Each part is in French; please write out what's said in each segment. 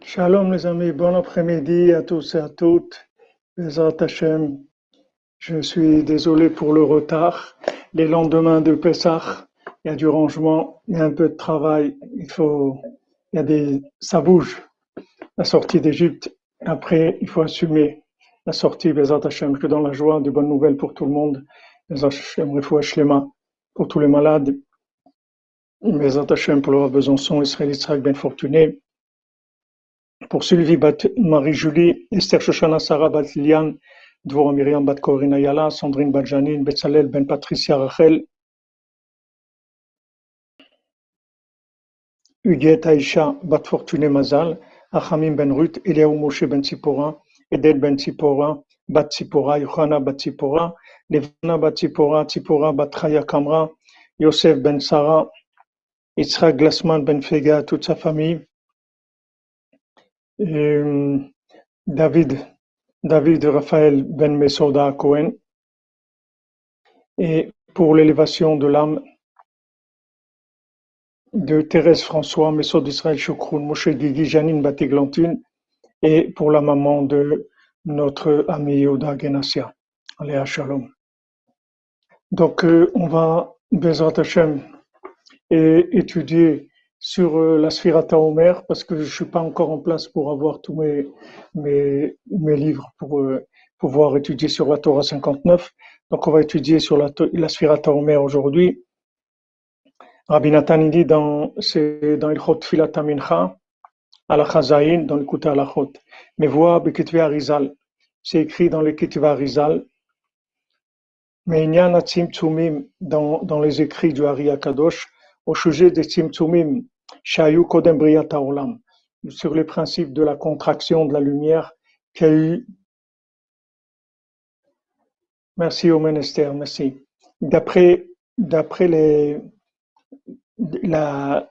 Shalom les amis, bon après-midi à tous et à toutes. Bezrat Hashem, je suis désolé pour le retard. Les lendemains de Pessah, il y a du rangement, il y a un peu de travail, ça bouge. La sortie d'Égypte, après il faut assumer la sortie Bezrat Hashem, que dans la joie, de bonnes nouvelles pour tout le monde. Bezrat Hashem, Refoua Shlema pour tous les malades. Bezrat Hashem pour le roi Besançon, Israël Yitzhak Ben Fortuné. Pour Sylvie bat Marie-Julie, Esther Shoshana Sarah bat Liliane, Dvorah Myriam bat Corinne Ayala, Sandrine bat Janine, Betzalel ben Patricia Rachel, Huguette Aïcha bat Fortuné Mazal, Achamim ben Ruth, Eliaou Moshe ben Tzipora, Edel ben Tzipora, bat Tzipora, Yohana bat Tzipora, Levana bat Tzipora, Tzipora bat Chaya Kamra, Yosef ben Sarah, Yitzhak Glassman ben Fega, toute sa famille, David Raphaël ben Mesoda Cohen, et pour l'élévation de l'âme de Thérèse François, Mesod d'Israël Choukroun, Moshe Guigui, Janine Batéglantine, et pour la maman de notre ami Yoda Genassia. Aléa Shalom. Donc, on va, Bezrat Hashem, étudier sur la Sphirata Omer, parce que je ne suis pas encore en place pour avoir tous mes livres pour pouvoir étudier sur la Torah 59. Donc, on va étudier sur la Sphirata Omer aujourd'hui. Rabbi Nathan dit dans Ilchot Tfilat Mincha, Halacha Zayin, dans le Kuta Halachot. Mais voix Beketve Arizal, c'est écrit dans le Ketve Arizal. Mais Inyan Tzimtzumim, dans les écrits du Ari Akadosh, au sujet des Tzimtzumim, Shayu Kodem Briat Haolam, sur les principes de la contraction de la lumière qu'il y a eu. Merci au ministère, merci. D'après la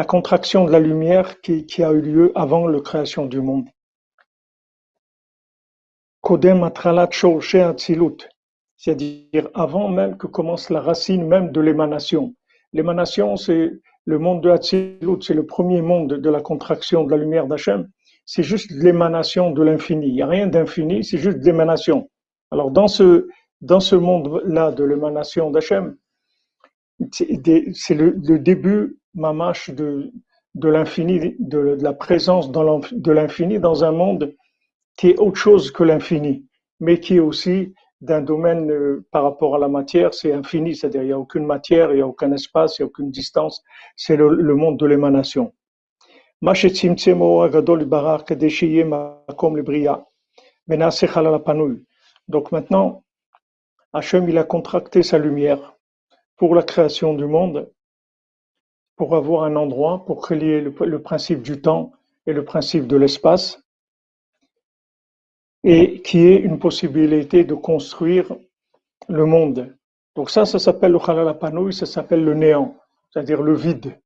contraction de la lumière qui a eu lieu avant la création du monde. Kodem Atralat Shorche Atzilut, c'est-à-dire avant même que commence la racine même de l'émanation. L'émanation, c'est le monde de Atzilut, c'est le premier monde de la contraction de la lumière d'Hachem. C'est juste l'émanation de l'infini. Il n'y a rien d'infini, c'est juste l'émanation. Alors dans ce monde-là de l'émanation d'Hachem, c'est le début mamache de l'infini, de la présence de l'infini dans un monde qui est autre chose que l'infini, mais qui est aussi d'un domaine par rapport à la matière, c'est infini, c'est-à-dire il n'y a aucune matière, il n'y a aucun espace, il n'y a aucune distance, c'est le monde de l'émanation. Donc maintenant, Hachem il a contracté sa lumière pour la création du monde, pour avoir un endroit, pour créer le principe du temps et le principe de l'espace, et qui est une possibilité de construire le monde. Donc ça s'appelle le Halal Apanoui, ça s'appelle le néant, c'est-à-dire le vide.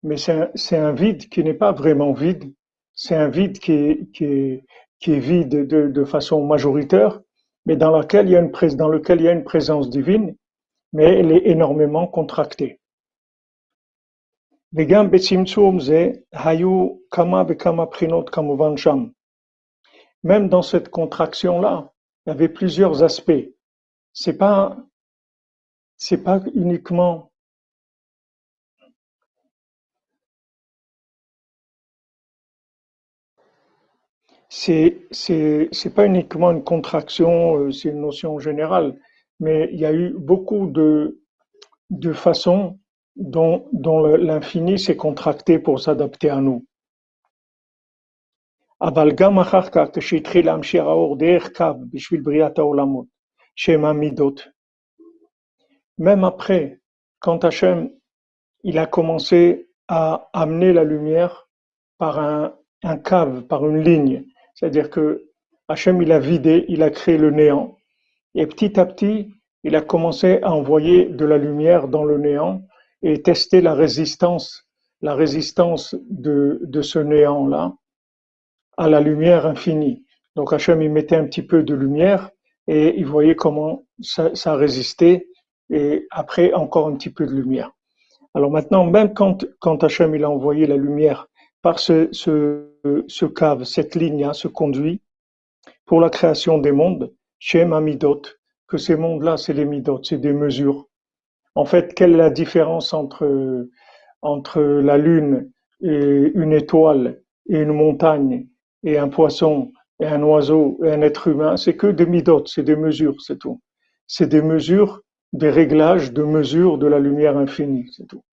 Mais c'est un vide qui n'est pas vraiment vide, c'est un vide qui est vide de façon majoritaire, mais dans lequel il y a une présence divine, mais elle est énormément contractée. Même dans cette contraction-là, il y avait plusieurs aspects. C'est pas uniquement une contraction, c'est une notion générale, mais il y a eu beaucoup de façons dont l'infini s'est contracté pour s'adapter à nous. אבל גם אחר כך, כשהתחיל להמשיך האור דרך קו בשביל בריאת העולמות, שהם המידות. Même après, quand Hachem il a commencé à amener la lumière par un cave, par une ligne, c'est-à-dire que Hachem il a vidé, il a créé le néant, et petit à petit, il a commencé à envoyer de la lumière dans le néant et tester la résistance de ce néant-là à la lumière infinie. Donc Hachem il mettait un petit peu de lumière et il voyait comment ça résistait, et après encore un petit peu de lumière. Alors maintenant, même quand Hachem il a envoyé la lumière par ce se cave, cette ligne se conduit pour la création des mondes, Shem Amidot, que ces mondes-là, c'est les midot, c'est des mesures. En fait, quelle est la différence entre la Lune et une étoile et une montagne et un poisson et un oiseau et un être humain? C'est que des midot, c'est des mesures, c'est tout. C'est des mesures, des réglages de mesures de la lumière infinie, c'est tout.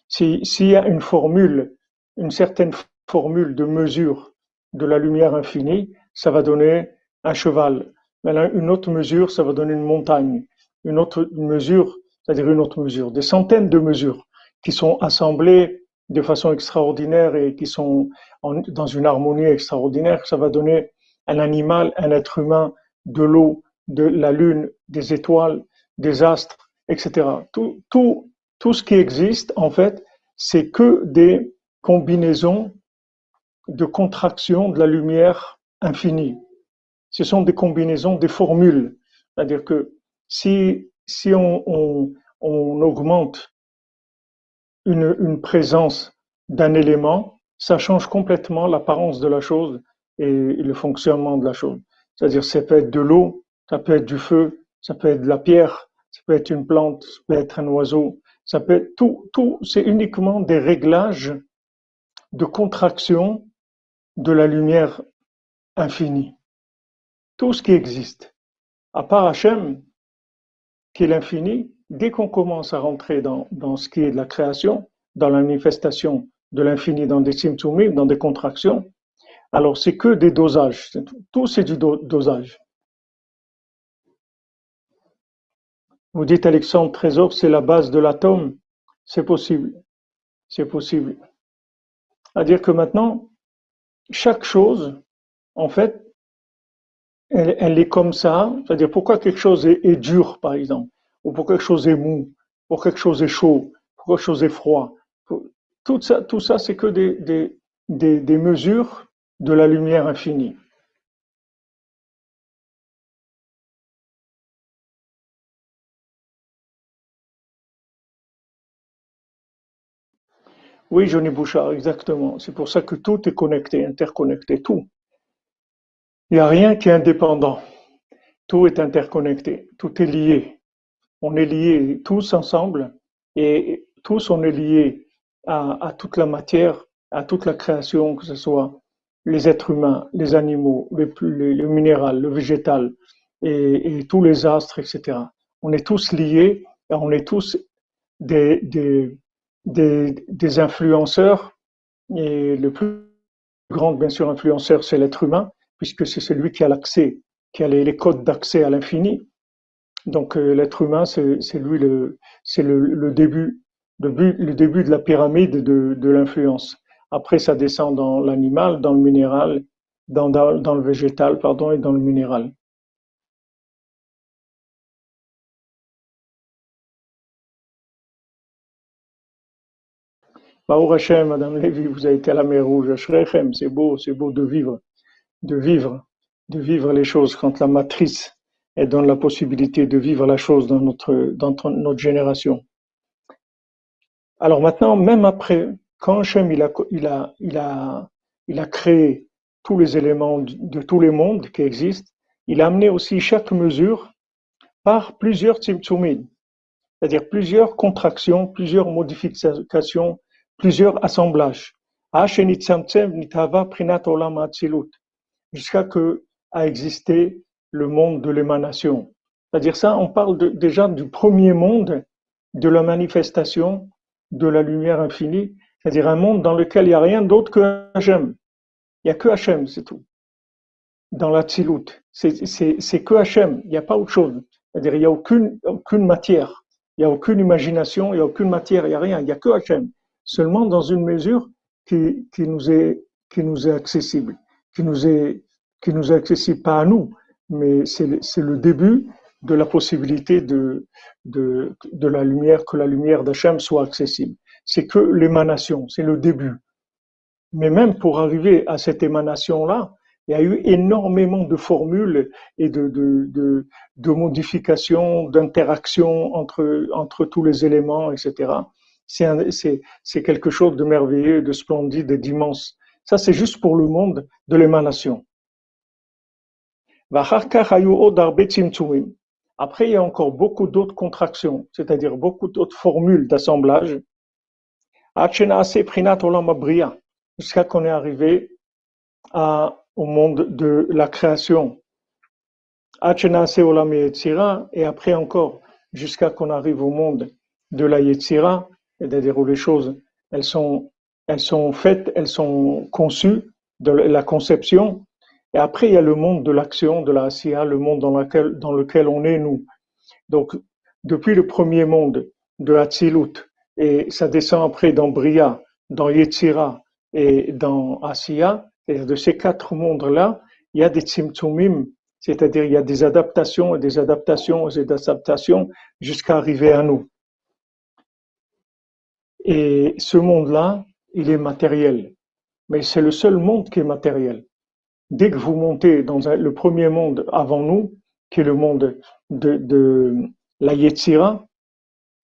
S'il y a une formule, une certaine formule de mesure de la lumière infinie, ça va donner un cheval. Maintenant, une autre mesure, ça va donner une montagne. Une autre mesure, c'est-à-dire une autre mesure. Des centaines de mesures qui sont assemblées de façon extraordinaire et qui sont dans une harmonie extraordinaire. Ça va donner un animal, un être humain, de l'eau, de la lune, des étoiles, des astres, etc. Tout ce qui existe, en fait, c'est que des combinaisons de contractions de la lumière infinie. Ce sont des combinaisons, des formules. C'est-à-dire que si on augmente une présence d'un élément, ça change complètement l'apparence de la chose et le fonctionnement de la chose. C'est-à-dire, ça peut être de l'eau, ça peut être du feu, ça peut être de la pierre, ça peut être une plante, ça peut être un oiseau, ça peut être tout, c'est uniquement des réglages de contraction de la lumière infinie. Tout ce qui existe, à part Hachem, qui est l'infini, dès qu'on commence à rentrer dans ce qui est de la création, dans la manifestation de l'infini, dans des symptômes, dans des contractions, alors c'est que des dosages. Tout c'est du dosage. Vous dites Alexandre Trésor, c'est la base de l'atome. C'est possible. C'est possible. C'est-à-dire que maintenant, chaque chose, en fait, elle est comme ça. C'est-à-dire pourquoi quelque chose est dur, par exemple, ou pourquoi quelque chose est mou, pourquoi quelque chose est chaud, pourquoi quelque chose est froid. Tout ça, c'est que des mesures de la lumière infinie. Oui, Johnny Bouchard, exactement. C'est pour ça que tout est connecté, interconnecté, tout. Il n'y a rien qui est indépendant. Tout est interconnecté, tout est lié. On est liés tous ensemble et tous on est liés à toute la matière, à toute la création, que ce soit les êtres humains, les animaux, le minéral, le végétal et tous les astres, etc. On est tous liés et on est tous des, des, des influenceurs et le plus grand, bien sûr, influenceur, c'est l'être humain, puisque c'est celui qui a l'accès, qui a les codes d'accès à l'infini. Donc l'être humain, c'est lui c'est le début, le début de la pyramide de l'influence. Après, ça descend dans l'animal, dans le minéral, dans le végétal, pardon, et dans le minéral. Baruch Hashem, Madame Lévy, vous avez été à la mer Rouge, Ashrechem, c'est beau de vivre, de vivre les choses quand la matrice elle donne la possibilité de vivre la chose dans notre génération. Alors maintenant, même après, quand Hachem il a créé tous les éléments de tous les mondes qui existent, il a amené aussi chaque mesure par plusieurs tzimtzumim, c'est-à-dire plusieurs contractions, plusieurs modifications, plusieurs assemblages. Jusqu'à que a existé le monde de l'émanation. C'est-à-dire ça, on parle déjà du premier monde de la manifestation de la lumière infinie, c'est-à-dire un monde dans lequel il n'y a rien d'autre que Hachem. Il n'y a que Hachem, c'est tout. Dans la Tzilut. C'est que Hachem, il n'y a pas autre chose. C'est-à-dire il n'y a aucune matière, il n'y a aucune imagination, il n'y a aucune matière, il n'y a rien, il n'y a que Hachem. Seulement dans une mesure qui nous est accessible, qui nous est accessible pas à nous, mais c'est le début de la possibilité de la lumière, que la lumière d'Hachem soit accessible. C'est que l'émanation, c'est le début. Mais même pour arriver à cette émanation-là, il y a eu énormément de formules et de modifications, d'interactions entre tous les éléments, etc. C'est quelque chose de merveilleux, de splendide et d'immense. Ça, c'est juste pour le monde de l'émanation. Après, il y a encore beaucoup d'autres contractions, c'est-à-dire beaucoup d'autres formules d'assemblage, jusqu'à qu'on est arrivé au monde de la création. Et après encore, jusqu'à qu'on arrive au monde de la Yetzira, c'est-à-dire où les choses, elles sont faites, elles sont conçues, de la conception. Et après, il y a le monde de l'action, de la Asiya, le monde dans lequel on est nous. Donc, depuis le premier monde de Hatzilut, et ça descend après dans Bria, dans Yetzira et dans Asiya, c'est-à-dire de ces quatre mondes-là, il y a des tzimtzumim, c'est-à-dire il y a des adaptations et des adaptations et des adaptations jusqu'à arriver à nous. Et ce monde-là, il est matériel, mais c'est le seul monde qui est matériel. Dès que vous montez dans le premier monde avant nous, qui est le monde de la Yetzira,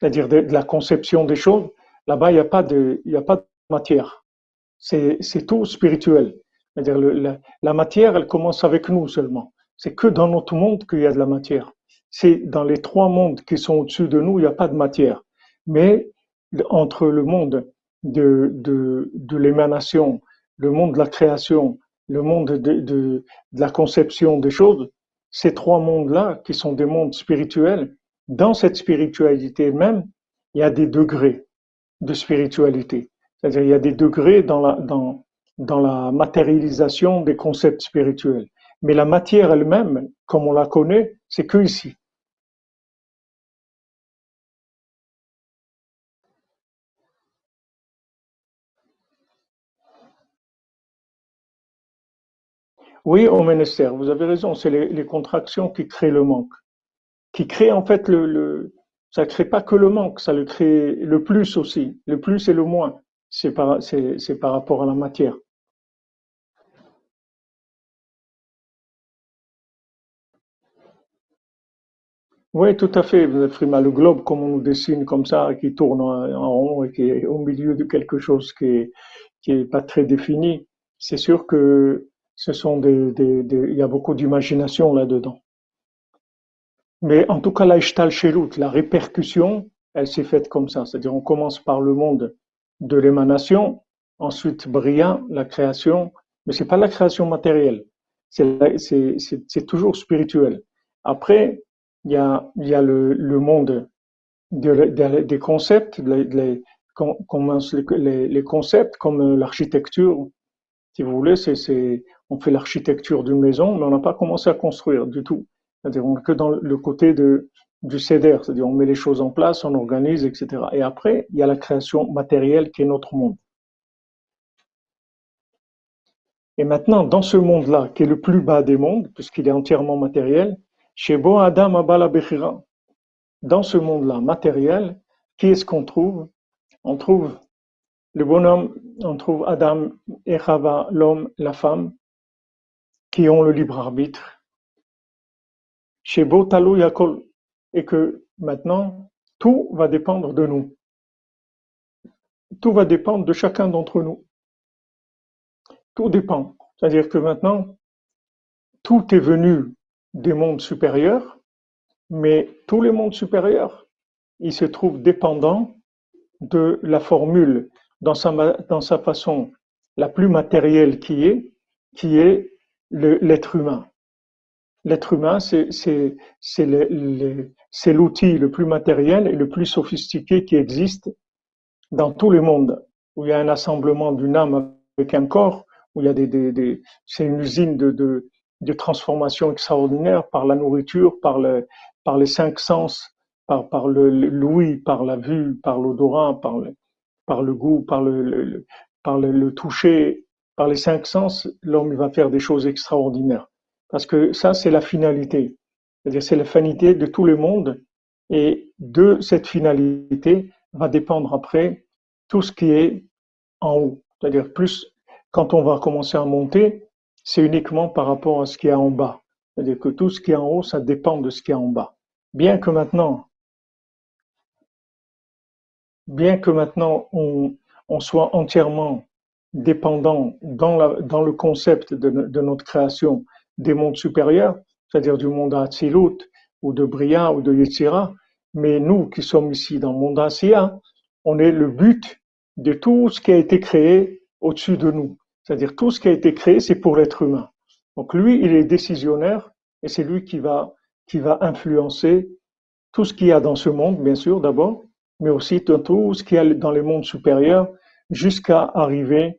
c'est-à-dire de la conception des choses, là-bas, il y a pas de matière. C'est tout spirituel. C'est-à-dire la matière, elle commence avec nous seulement. C'est que dans notre monde qu'il y a de la matière. C'est dans les trois mondes qui sont au-dessus de nous, il n'y a pas de matière. Mais entre le monde de l'émanation, le monde de la création, le monde de la conception des choses, ces trois mondes-là, qui sont des mondes spirituels, dans cette spiritualité même, il y a des degrés de spiritualité. C'est-à-dire il y a des degrés dans la matérialisation des concepts spirituels. Mais la matière elle-même, comme on la connaît, c'est que ici. Oui, au ministère, vous avez raison, c'est les contractions qui créent le manque. Qui crée en fait ça crée pas que le manque, ça le crée le plus aussi, le plus et le moins. C'est par rapport à la matière. Oui, tout à fait, Frima. Le globe, comme on nous dessine comme ça, qui tourne en rond et qui est au milieu de quelque chose qui est pas très défini, c'est sûr que ce sont il y a beaucoup d'imagination là-dedans. Mais en tout cas, la Ishtalshelut, la répercussion, elle s'est faite comme ça. C'est-à-dire, on commence par le monde de l'émanation, ensuite Bria, la création, mais c'est pas la création matérielle. C'est toujours spirituel. Après, il y a le monde des concepts, les concepts comme l'architecture. Si vous voulez, on fait l'architecture d'une maison, mais on n'a pas commencé à construire du tout. C'est-à-dire, on est que dans le côté du CEDER, c'est-à-dire on met les choses en place, on organise, etc. Et après, il y a la création matérielle qui est notre monde. Et maintenant, dans ce monde-là, qui est le plus bas des mondes, puisqu'il est entièrement matériel, chez Bo Adam Abala Bechira, dans ce monde-là matériel, qui est-ce qu'on trouve? On trouve le bonhomme, on trouve Adam et Chava, l'homme, la femme, qui ont le libre arbitre. Chez Bo Talou Yakol, et que maintenant, tout va dépendre de nous. Tout va dépendre de chacun d'entre nous. Tout dépend. C'est-à-dire que maintenant, tout est venu des mondes supérieurs, mais tous les mondes supérieurs, ils se trouvent dépendants de la formule dans sa façon la plus matérielle qui est l'être humain. L'être humain, c'est l'outil le plus matériel et le plus sophistiqué qui existe dans tous les mondes, où il y a un assemblement d'une âme avec un corps, où il y a c'est une usine de transformation extraordinaire par la nourriture, par les cinq sens, par l'ouïe, par la vue, par l'odorat, par le goût, par le toucher, par les cinq sens, l'homme va faire des choses extraordinaires. Parce que ça, c'est la finalité. C'est-à-dire, c'est la finalité de tout le monde. Et de cette finalité va dépendre après tout ce qui est en haut. C'est-à-dire, plus, quand on va commencer à monter, c'est uniquement par rapport à ce qu'il y a en bas. C'est-à-dire que tout ce qui est en haut, ça dépend de ce qu'il y a en bas. Bien que maintenant, bien que maintenant on soit entièrement dépendant dans le concept de notre création des mondes supérieurs, c'est-à-dire du monde Hatzilut ou de Bria ou de Yetzira, mais nous qui sommes ici dans le monde Asiya, on est le but de tout ce qui a été créé au-dessus de nous. C'est-à-dire tout ce qui a été créé, c'est pour l'être humain. Donc lui, il est décisionnaire et c'est lui qui va influencer tout ce qu'il y a dans ce monde, bien sûr, d'abord, mais aussi tout ce qu'il y a dans les mondes supérieurs, jusqu'à arriver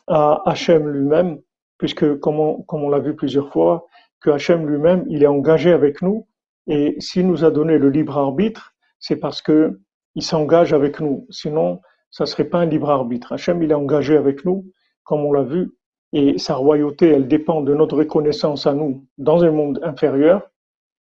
à Hachem lui-même, puisque, comme on l'a vu plusieurs fois, que Hachem lui-même, il est engagé avec nous, et s'il nous a donné le libre arbitre, c'est parce que il s'engage avec nous. Sinon, ça serait pas un libre arbitre. Hachem, il est engagé avec nous, comme on l'a vu, et sa royauté, elle dépend de notre reconnaissance à nous dans un monde inférieur,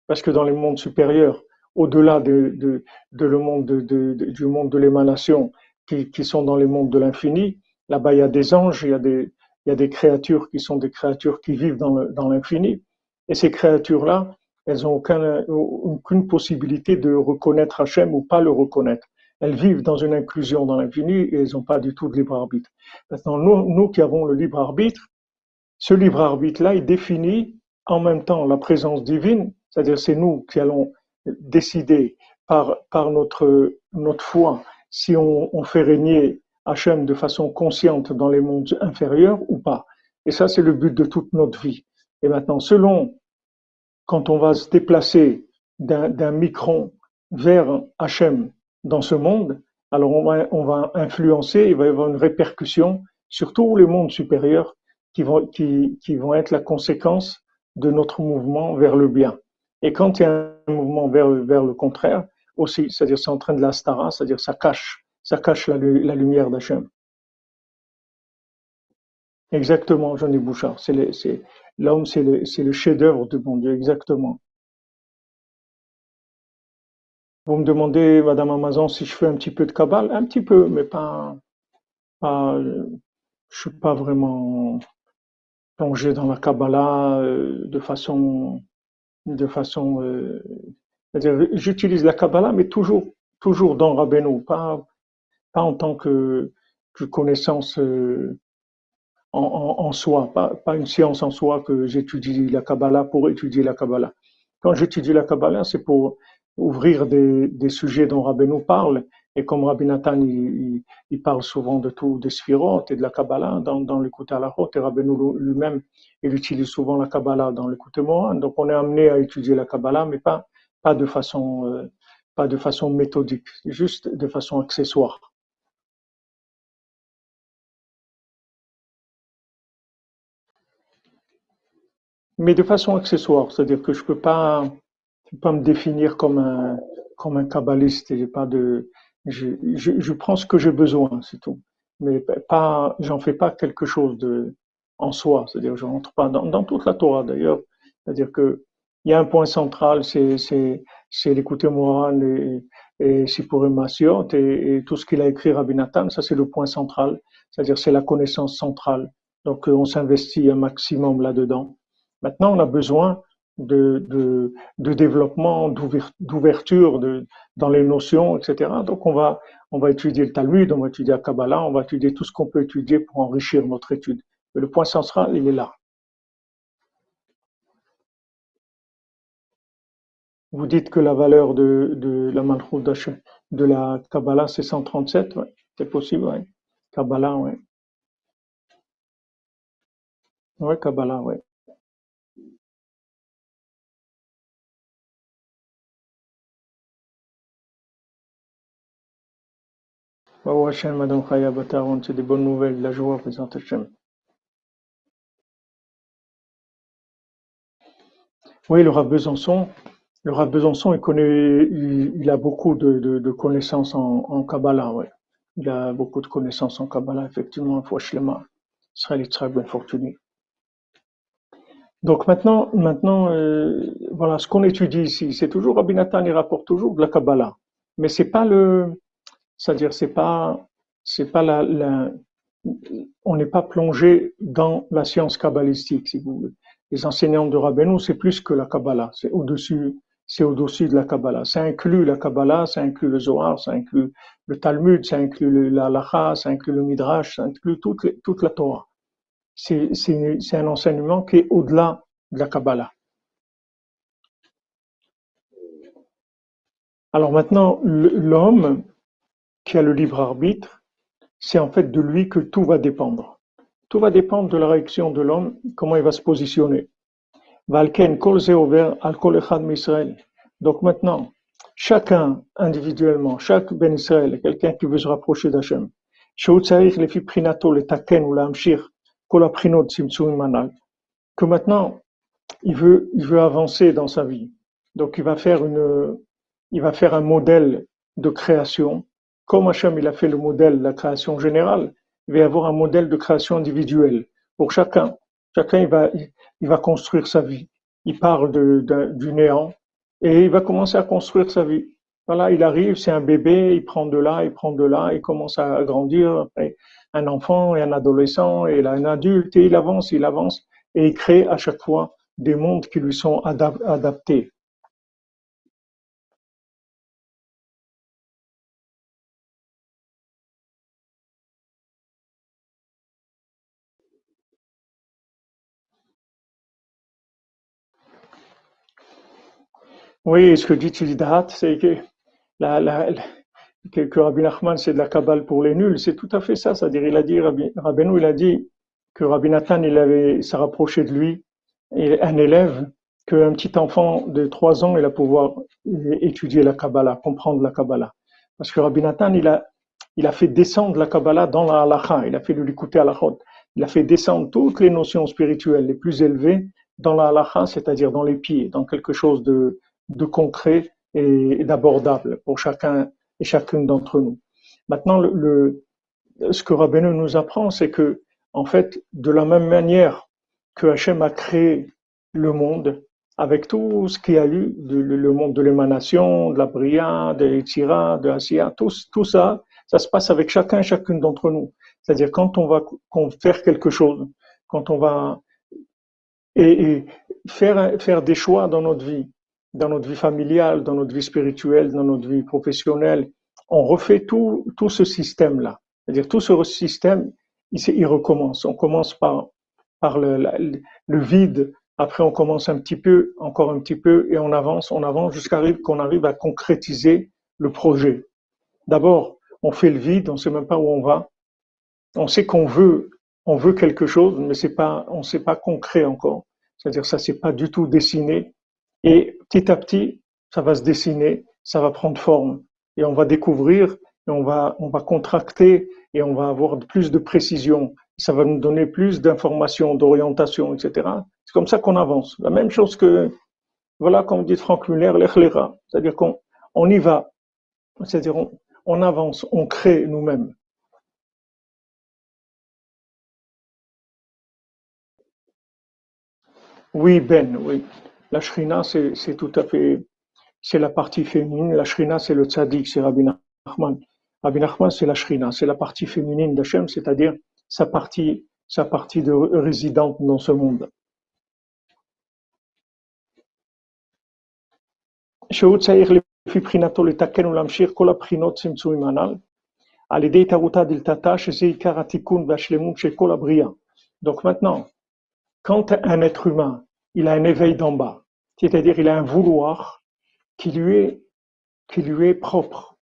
parce que dans les mondes supérieurs, au-delà le monde du monde de l'émanation, qui sont dans les mondes de l'infini, là-bas il y a des anges, il y a des créatures qui sont des créatures qui vivent dans l'infini. Et ces créatures-là, elles n'ont aucune possibilité de reconnaître Hachem ou pas le reconnaître. Elles vivent dans une inclusion dans l'infini et elles n'ont pas du tout de libre arbitre. Maintenant, nous qui avons le libre arbitre, ce libre arbitre-là, il définit en même temps la présence divine, c'est-à-dire c'est nous qui allons décider par notre foi si on fait régner Hachem de façon consciente dans les mondes inférieurs ou pas. Et ça, c'est le but de toute notre vie. Et maintenant, selon quand on va se déplacer d'un micron vers Hachem dans ce monde, alors on va influencer, il va y avoir une répercussion sur tous les mondes supérieurs qui vont être la conséquence de notre mouvement vers le bien. Et quand il y a un mouvement vers le contraire, aussi, c'est-à-dire c'est en train de la stara, c'est-à-dire ça cache la lumière d'Hachem. Exactement, Jean-Luc Bouchard. L'homme, c'est le chef-d'œuvre de bon Dieu, exactement. Vous me demandez, Madame Amazon, si je fais un petit peu de Kabbale? Un petit peu, mais pas, je suis pas vraiment plongé dans la Kabbalah de façon, c'est-à-dire, j'utilise la Kabbalah, mais toujours dans Rabbeinu, pas en tant que connaissance en soi, pas une science en soi que j'étudie la Kabbalah pour étudier la Kabbalah. Quand j'étudie la Kabbalah, c'est pour ouvrir des sujets dont Rabbeinu parle, et comme Rabbi Nathan, il parle souvent de tout, des sphirotes et de la Kabbalah dans l'écoute à la route, et Rabbeinu lui-même, il utilise souvent la Kabbalah dans l'écoute Moran. Donc on est amené à étudier la Kabbalah, mais pas de façon méthodique, juste de façon accessoire. Mais de façon accessoire, c'est-à-dire que je peux pas me définir comme un kabbaliste. J'ai pas de, je prends ce que j'ai besoin, c'est tout. Mais pas, j'en fais pas quelque chose en soi. C'est-à-dire, je rentre pas dans toute la Torah d'ailleurs. C'est-à-dire que il y a un point central, c'est l'écouter Moran et Sippurim Massiot et tout ce qu'il a écrit Rabbi Nathan. Ça, c'est le point central. C'est-à-dire, c'est la connaissance centrale. Donc, on s'investit un maximum là-dedans. Maintenant, on a besoin de développement, d'ouverture dans les notions, etc. Donc, on va étudier le Talmud, on va étudier la Kabbalah, on va étudier tout ce qu'on peut étudier pour enrichir notre étude. Mais le point central, il est là. Vous dites que la valeur de la Malchut de la Kabbalah, c'est 137, ouais. C'est possible, ouais. Kabbalah, ouais. Ouais, Kabbalah, ouais. Baruch Hashem, Madame Chaya Bataron, c'est des bonnes nouvelles, la joie, présente Hashem. Oui, le Rav Besançon, il a beaucoup de connaissances en Kabbalah, ouais. Il a beaucoup de connaissances en Kabbalah, effectivement, Fouach Shlema, Israël Yitzhak Ben Fortuny. Donc maintenant, voilà, ce qu'on étudie ici, c'est toujours Rabbi Nathan, il rapporte toujours de la Kabbalah, mais c'est-à-dire c'est pas on n'est pas plongé dans la science kabbalistique, si vous voulez. Les enseignants de Rabbeinu, c'est plus que la Kabbalah, c'est au-dessus, c'est au-dessus de la Kabbalah. Ça inclut la Kabbalah, ça inclut le Zohar, ça inclut le Talmud, ça inclut la Halacha, ça inclut le Midrash, ça inclut toute la Torah. C'est un enseignement qui est au-delà de la Kabbalah. Alors maintenant, l'homme qui a le libre arbitre, c'est en fait de lui que tout va dépendre. Tout va dépendre de la réaction de l'homme, comment il va se positionner. Valken kol ze over al kol echad m'Israël. Donc maintenant, chacun individuellement, chaque Ben Israël, quelqu'un qui veut se rapprocher d'Hachem, שהוא צריך לפי בחינתו לתקן ולהמשיך כל הבחינות צמצומים הנ"ל, que maintenant il veut avancer dans sa vie. Donc il va faire un modèle de création. Comme Hachem il a fait le modèle de la création générale, il va y avoir un modèle de création individuelle pour chacun. Chacun il va construire sa vie. Il part du néant et il va commencer à construire sa vie. Voilà, il arrive, c'est un bébé, il prend de là, il commence à grandir. Après, un enfant et un adolescent et là, un adulte et il avance et il crée à chaque fois des mondes qui lui sont adaptés. Oui, ce que dit Tzidat, c'est que la, la, que Rabbi Nachman, c'est de la Kabbale pour les nuls, c'est tout à fait ça. C'est-à-dire, il a dit, Rabbeinu, il a dit que Rabbi Nathan, s'est rapproché de lui, et un élève, qu'un petit enfant de 3 ans, il va pouvoir étudier la Kabbalah, comprendre la Kabbalah. Parce que Rabbi Nathan, il a fait descendre la Kabbalah dans la Halacha, il a fait de l'écouter halachot. Il a fait descendre toutes les notions spirituelles les plus élevées dans la Halacha, c'est-à-dire dans les pieds, dans quelque chose de concret et d'abordable pour chacun et chacune d'entre nous. Maintenant, ce que Rabbeinu nous apprend, c'est que, en fait, de la même manière que Hachem a créé le monde, avec tout ce qu'il y a eu, le monde de l'émanation, de la Bria, de l'Etzira, de Asiya, tout ça, ça se passe avec chacun et chacune d'entre nous. C'est-à-dire quand on va faire quelque chose, quand on va et faire des choix dans notre vie familiale, dans notre vie spirituelle, dans notre vie professionnelle, on refait tout ce système-là. C'est-à-dire tout ce système, il recommence. On commence par le vide, après on commence un petit peu, encore un petit peu, et on avance jusqu'à qu'on arrive à concrétiser le projet. D'abord, on fait le vide, on ne sait même pas où on va. On sait qu'on veut quelque chose, mais on ne sait pas concret encore. C'est-à-dire ça c'est pas du tout dessiné. Et petit à petit, ça va se dessiner, ça va prendre forme. Et on va découvrir, et on va contracter, et on va avoir plus de précision. Ça va nous donner plus d'informations, d'orientation, etc. C'est comme ça qu'on avance. La même chose que, voilà, comme dit Franck Muller, l'Echlera. C'est-à-dire qu'on y va. C'est-à-dire on avance, on crée nous-mêmes. Oui, Ben, oui. La Shrina, c'est tout à fait, c'est la partie féminine. La Shrina, c'est le tzaddik, c'est Rabbi Nachman. Rabbi Nachman, c'est la Shrina, c'est la partie féminine d'Hachem, c'est-à-dire sa partie de résidente dans ce monde. שהוא צריך לפי בחינתו לתקן ולהמשיך כל הבחינות צמצומים הנ"ל, על ידי התערותא דלתתא, שזה עיקר התיקון והשלמות של כל הבריאה. Donc maintenant, quand un être humain, il a un éveil d'en bas, c'est-à-dire il a un vouloir qui lui est propre.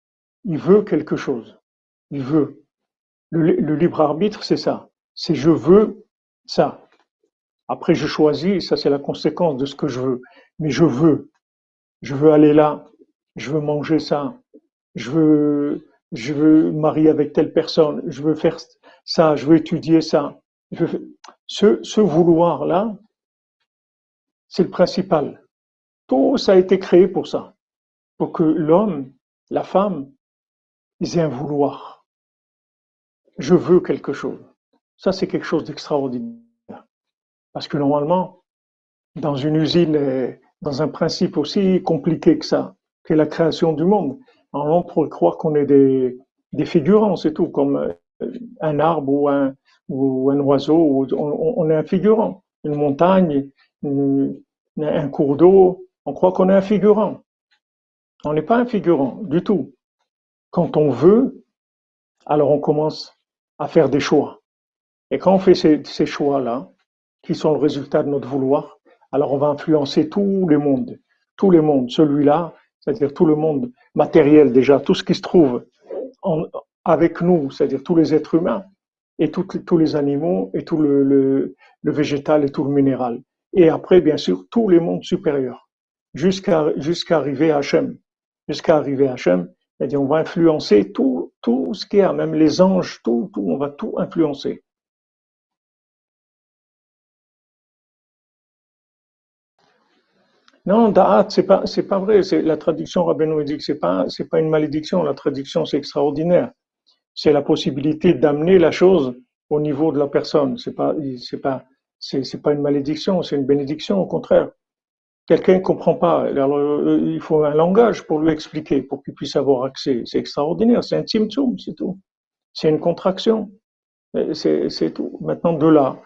Il veut quelque chose. Il veut. Le libre arbitre, c'est ça. C'est je veux ça. Après, je choisis, ça c'est la conséquence de ce que je veux. Mais je veux. Je veux aller là. Je veux manger ça. Je veux marier avec telle personne. Je veux faire ça. Je veux étudier ça. Ce vouloir-là, c'est le principal. Tout ça a été créé pour ça. Pour que l'homme, la femme, ils aient un vouloir. Je veux quelque chose. Ça, c'est quelque chose d'extraordinaire. Parce que normalement, dans une usine, dans un principe aussi compliqué que ça, qu'est la création du monde, normalement, on pourrait croire qu'on est des figurants, c'est tout, comme un arbre ou un oiseau, on est un figurant. Une montagne, un cours d'eau, On croit qu'on est un figurant. On n'est pas un figurant du tout. Quand on veut, alors on commence à faire des choix. Et quand on fait ces choix-là, qui sont le résultat de notre vouloir, alors on va influencer tous les mondes, celui-là, c'est-à-dire tout le monde matériel déjà, tout ce qui se trouve avec nous, c'est-à-dire tous les êtres humains, et tous les animaux, et tout le végétal et tout le minéral. Et après, bien sûr, tous les mondes supérieurs, jusqu'à arriver à Hachem. Jusqu'à arriver à Hachem, c'est-à-dire on va influencer tout ce qu'il y a, même les anges, on va tout influencer. Non, da'at, c'est pas vrai. C'est la traduction Rabbeinu dit que c'est pas une malédiction. La traduction, c'est extraordinaire. C'est la possibilité d'amener la chose au niveau de la personne. C'est pas une malédiction, c'est une bénédiction, au contraire. Quelqu'un ne comprend pas. Alors, il faut un langage pour lui expliquer, pour qu'il puisse avoir accès. C'est extraordinaire. C'est un tzimtzum, c'est tout. C'est une contraction. C'est tout. Maintenant, de là,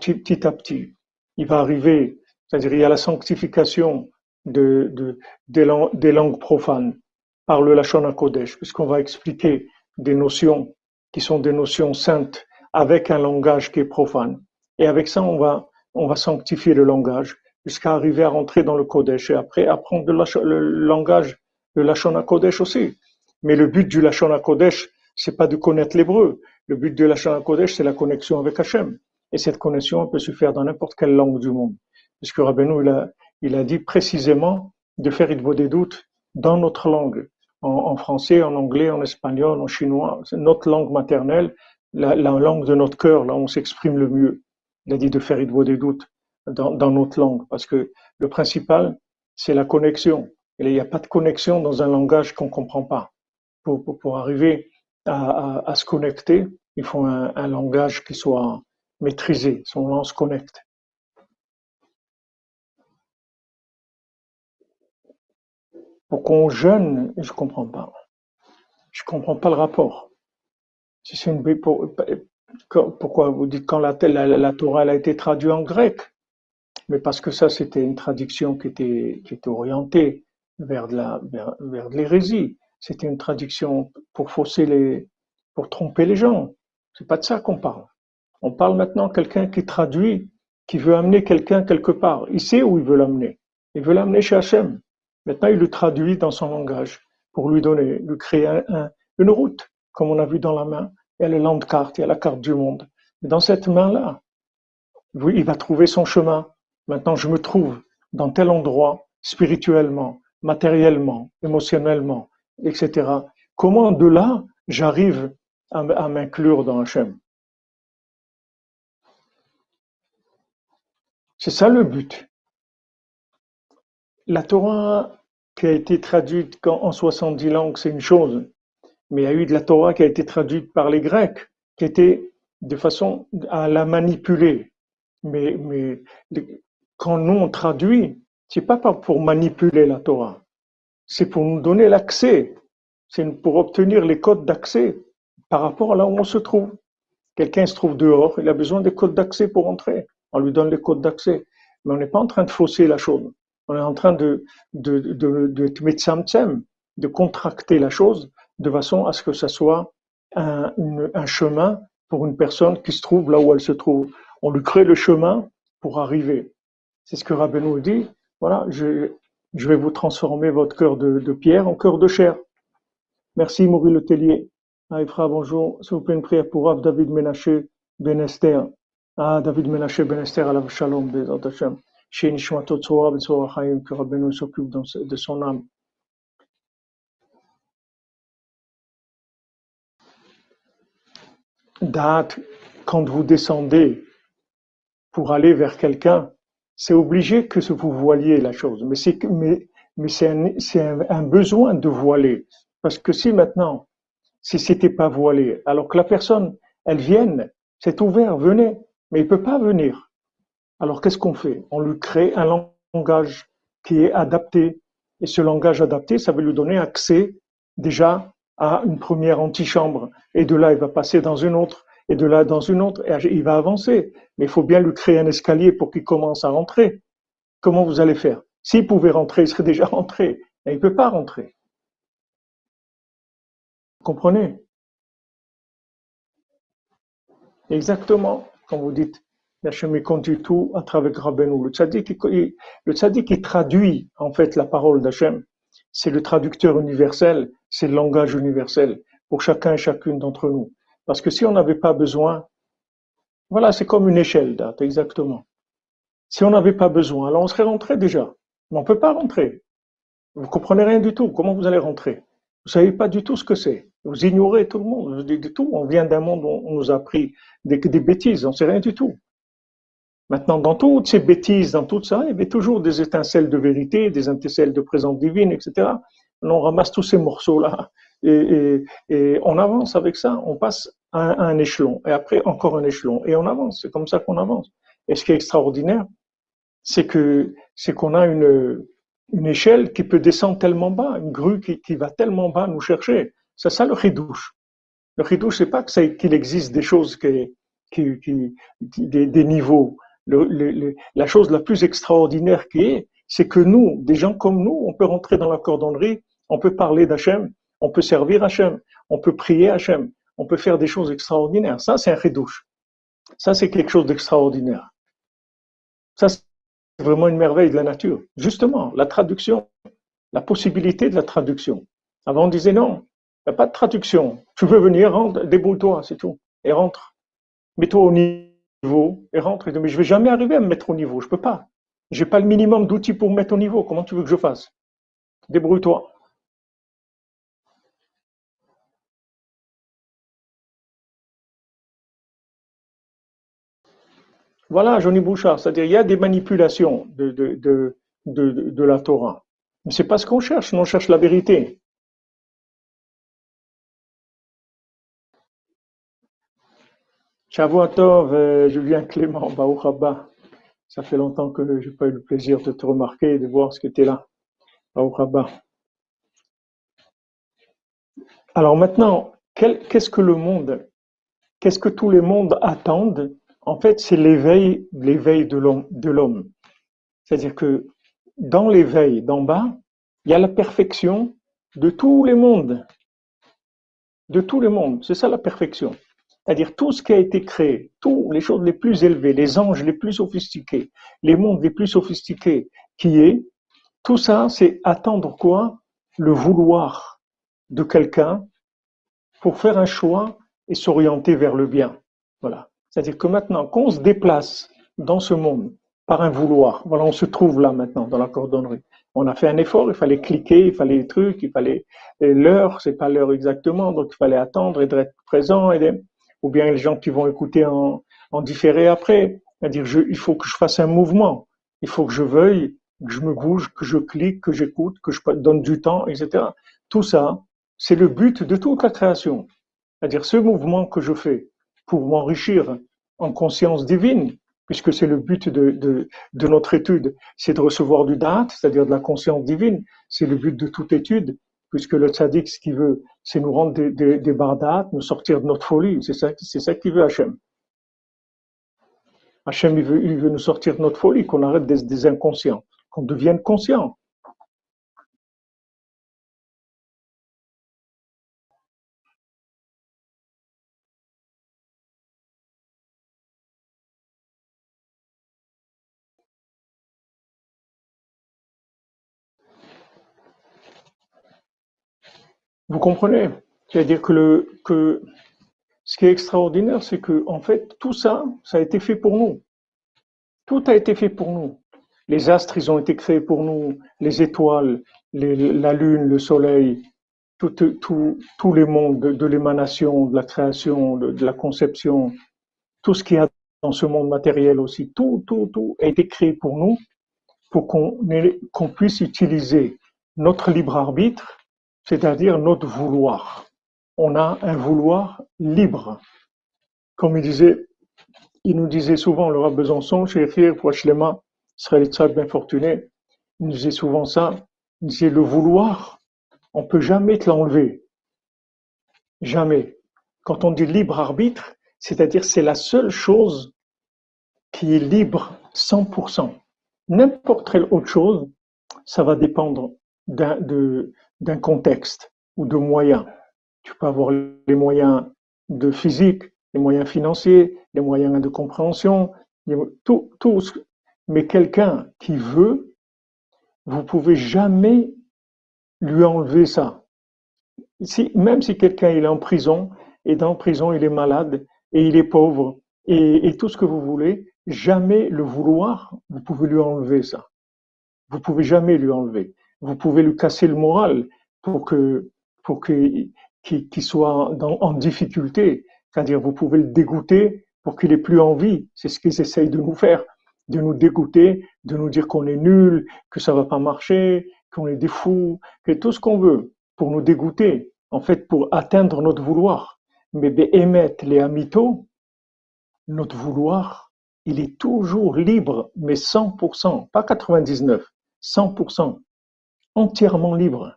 petit à petit, il va arriver, c'est-à-dire il y a la sanctification des langues profanes par le Lashon HaKodesh, puisqu'on va expliquer des notions qui sont des notions saintes avec un langage qui est profane. Et avec ça, on va sanctifier le langage jusqu'à arriver à rentrer dans le Kodesh et après apprendre le langage, le Lashon HaKodesh aussi. Mais le but du Lashon HaKodesh, c'est pas de connaître l'hébreu. Le but de Lashon HaKodesh, c'est la connexion avec Hachem. Et cette connexion peut se faire dans n'importe quelle langue du monde. Puisque Rabbeinu, il a dit précisément de faire des doutes dans notre langue. En français, en anglais, en espagnol, en chinois. C'est notre langue maternelle, la langue de notre cœur, là où on s'exprime le mieux. Il a dit de faire des doutes dans notre langue. Parce que le principal, c'est la connexion. Et il n'y a pas de connexion dans un langage qu'on ne comprend pas. Pour arriver à se connecter, il faut un langage qui soit maîtrisé, on se connecte. Pour qu'on jeûne, je comprends pas. Je comprends pas le rapport. Si c'est une pourquoi vous dites quand la Torah elle a été traduite en grec? Mais parce que ça c'était une traduction qui était orientée vers de l'hérésie. C'était une traduction pour pour tromper les gens. C'est pas de ça qu'on parle. On parle maintenant de quelqu'un qui traduit, qui veut amener quelqu'un quelque part. Il sait où il veut l'amener. Il veut l'amener chez Hachem. Maintenant, il le traduit dans son langage pour lui créer une route, comme on a vu dans la main. Il y a le landcarte, il y a la carte du monde. Et dans cette main-là, oui, il va trouver son chemin. Maintenant, je me trouve dans tel endroit, spirituellement, matériellement, émotionnellement, etc. Comment de là, j'arrive à m'inclure dans Hachem? C'est ça le but. La Torah qui a été traduite en 70 langues, c'est une chose. Mais il y a eu de la Torah qui a été traduite par les Grecs, qui était de façon à la manipuler. Mais quand nous on traduit, c'est pas pour manipuler la Torah, c'est pour nous donner l'accès, c'est pour obtenir les codes d'accès par rapport à là où on se trouve. Quelqu'un se trouve dehors, il a besoin des codes d'accès pour entrer. On lui donne les codes d'accès. Mais on n'est pas en train de fausser la chose. On est en train de contracter la chose de façon à ce que ça soit un chemin pour une personne qui se trouve là où elle se trouve. On lui crée le chemin pour arriver. C'est ce que Rabbeinu dit. Voilà, je vais vous transformer votre cœur de pierre en cœur de chair. Merci Maurice Letellier. Aïfra, bonjour. S'il vous plaît, une prière pour Rav David Menaché Ben Esther. Ah, David Menaché Ben Esther, alav shalom, Bezat Hashem. Chez Nishmatot Tzora, B'Tzora Chaim, que Rabbeinu s'occupe de son âme. Date, quand vous descendez pour aller vers quelqu'un, c'est obligé que vous voiliez la chose. Mais c'est un besoin de voiler. Parce que si maintenant, si c'était pas voilé, alors que la personne, elle vienne, c'est ouvert, venez, mais il peut pas venir. Alors qu'est-ce qu'on fait? On lui crée un langage qui est adapté. Et ce langage adapté, ça va lui donner accès déjà à une première antichambre. Et de là, il va passer dans une autre, et de là dans une autre, et il va avancer. Mais il faut bien lui créer un escalier pour qu'il commence à rentrer. Comment vous allez faire? S'il pouvait rentrer, il serait déjà rentré. Mais il ne peut pas rentrer. Vous comprenez? Exactement, comme vous dites. Hachem il conduit tout à travers Rabbeinu. Le tzaddik, il traduit en fait la parole d'Hachem. C'est le traducteur universel, c'est le langage universel pour chacun et chacune d'entre nous. Parce que si on n'avait pas besoin, voilà, c'est comme une échelle date, exactement. Si on n'avait pas besoin, alors on serait rentré déjà. Mais on ne peut pas rentrer. Vous comprenez rien du tout. Comment vous allez rentrer? Vous savez pas du tout ce que c'est. Vous ignorez tout le monde, vous dites du tout. On vient d'un monde où on nous a appris des bêtises, on sait rien du tout. Maintenant, dans toutes ces bêtises, dans tout ça, il y avait toujours des étincelles de vérité, des étincelles de présence divine, etc. On ramasse tous ces morceaux-là et on avance avec ça. On passe à un échelon et après encore un échelon et on avance. C'est comme ça qu'on avance. Et ce qui est extraordinaire, c'est qu'on a une échelle qui peut descendre tellement bas, une grue qui va tellement bas nous chercher. C'est ça le chidouche. Le chidouche, c'est pas qu'il existe des choses des niveaux. La chose la plus extraordinaire qui est, c'est que nous, des gens comme nous, on peut rentrer dans la cordonnerie, on peut parler d'Hachem, on peut servir Hachem, on peut prier Hachem, on peut faire des choses extraordinaires. Ça, c'est un chidouche. Ça, c'est quelque chose d'extraordinaire. Ça, c'est vraiment une merveille de la nature. Justement, la traduction, la possibilité de la traduction. Avant, on disait non, il n'y a pas de traduction. Tu veux venir, rentre, débrouille-toi, c'est tout. Et rentre. Mets-toi au niveau et rentre. Mais je ne vais jamais arriver à me mettre au niveau, je ne peux pas. Je n'ai pas le minimum d'outils pour me mettre au niveau. Comment tu veux que je fasse? Débrouille-toi. Voilà, Johnny Bouchard, c'est-à-dire il y a des manipulations de la Torah. Mais ce n'est pas ce qu'on cherche, on cherche la vérité. Shavuot Tov, Julien Clément, Baruch Haba. Ça fait longtemps que je n'ai pas eu le plaisir de te remarquer et de voir ce que tu es là. Baruch Haba. Alors maintenant, qu'est-ce que le monde, qu'est-ce que tous les mondes attendent? En fait, c'est l'éveil de l'homme. C'est-à-dire que dans l'éveil d'en bas, il y a la perfection de tous les mondes. De tous les mondes. C'est ça la perfection. C'est-à-dire tout ce qui a été créé, toutes les choses les plus élevées, les anges les plus sophistiqués, les mondes les plus sophistiqués qui est, tout ça, c'est attendre quoi? Le vouloir de quelqu'un pour faire un choix et s'orienter vers le bien. Voilà. C'est-à-dire que maintenant, qu'on se déplace dans ce monde par un vouloir, voilà, on se trouve là maintenant dans la cordonnerie. On a fait un effort, il fallait cliquer, il fallait les trucs, il fallait l'heure, c'est pas l'heure exactement, donc il fallait attendre et être présent, ou bien les gens qui vont écouter en différé après. C'est-à-dire, il faut que je fasse un mouvement, il faut que je veuille, que je me bouge, que je clique, que j'écoute, que je donne du temps, etc. Tout ça, c'est le but de toute la création. C'est-à-dire ce mouvement que je fais pour m'enrichir en conscience divine, puisque c'est le but de notre étude, c'est de recevoir du da'at, c'est-à-dire de la conscience divine. C'est le but de toute étude, puisque le tzaddik, ce qu'il veut, c'est nous rendre des bar da'at, nous sortir de notre folie. C'est ça qu'il veut Hachem. Hachem, il veut nous sortir de notre folie, qu'on arrête des inconscients, qu'on devienne conscient. Vous comprenez? C'est-à-dire que ce qui est extraordinaire, c'est que, en fait, tout ça, ça a été fait pour nous. Tout a été fait pour nous. Les astres, ils ont été créés pour nous. Les étoiles, la lune, le soleil, tous les mondes de l'émanation, de la création, de la conception, tout ce qu'il y a dans ce monde matériel aussi, tout a été créé pour nous, pour qu'on puisse utiliser notre libre arbitre, c'est-à-dire notre vouloir. On a un vouloir libre. Comme il nous disait souvent, le Rav Besançon, chez Echir, pour Shlema, Israël Tzad bien fortuné, il nous disait souvent ça, il disait le vouloir, on ne peut jamais te l'enlever. Jamais. Quand on dit libre arbitre, c'est-à-dire c'est la seule chose qui est libre 100%. N'importe quelle autre chose, ça va dépendre d'un contexte ou de moyens. Tu peux avoir les moyens de physique, les moyens financiers, les moyens de compréhension, tout. Mais quelqu'un qui veut, vous pouvez jamais lui enlever ça. Même si quelqu'un il est en prison, et dans la prison il est malade, et il est pauvre, et tout ce que vous voulez, jamais le vouloir, vous pouvez lui enlever ça. Vous pouvez jamais lui enlever. Vous pouvez lui casser le moral pour que pour que qu'il soit en difficulté. C'est-à-dire vous pouvez le dégoûter pour qu'il ait plus envie. C'est ce qu'ils essayent de nous faire, de nous dégoûter, de nous dire qu'on est nul, que ça va pas marcher, qu'on est des fous, que tout ce qu'on veut pour nous dégoûter. En fait, pour atteindre notre vouloir. Mais émettre les amito, notre vouloir, il est toujours libre, mais 100%, pas 99, 100%, entièrement libre.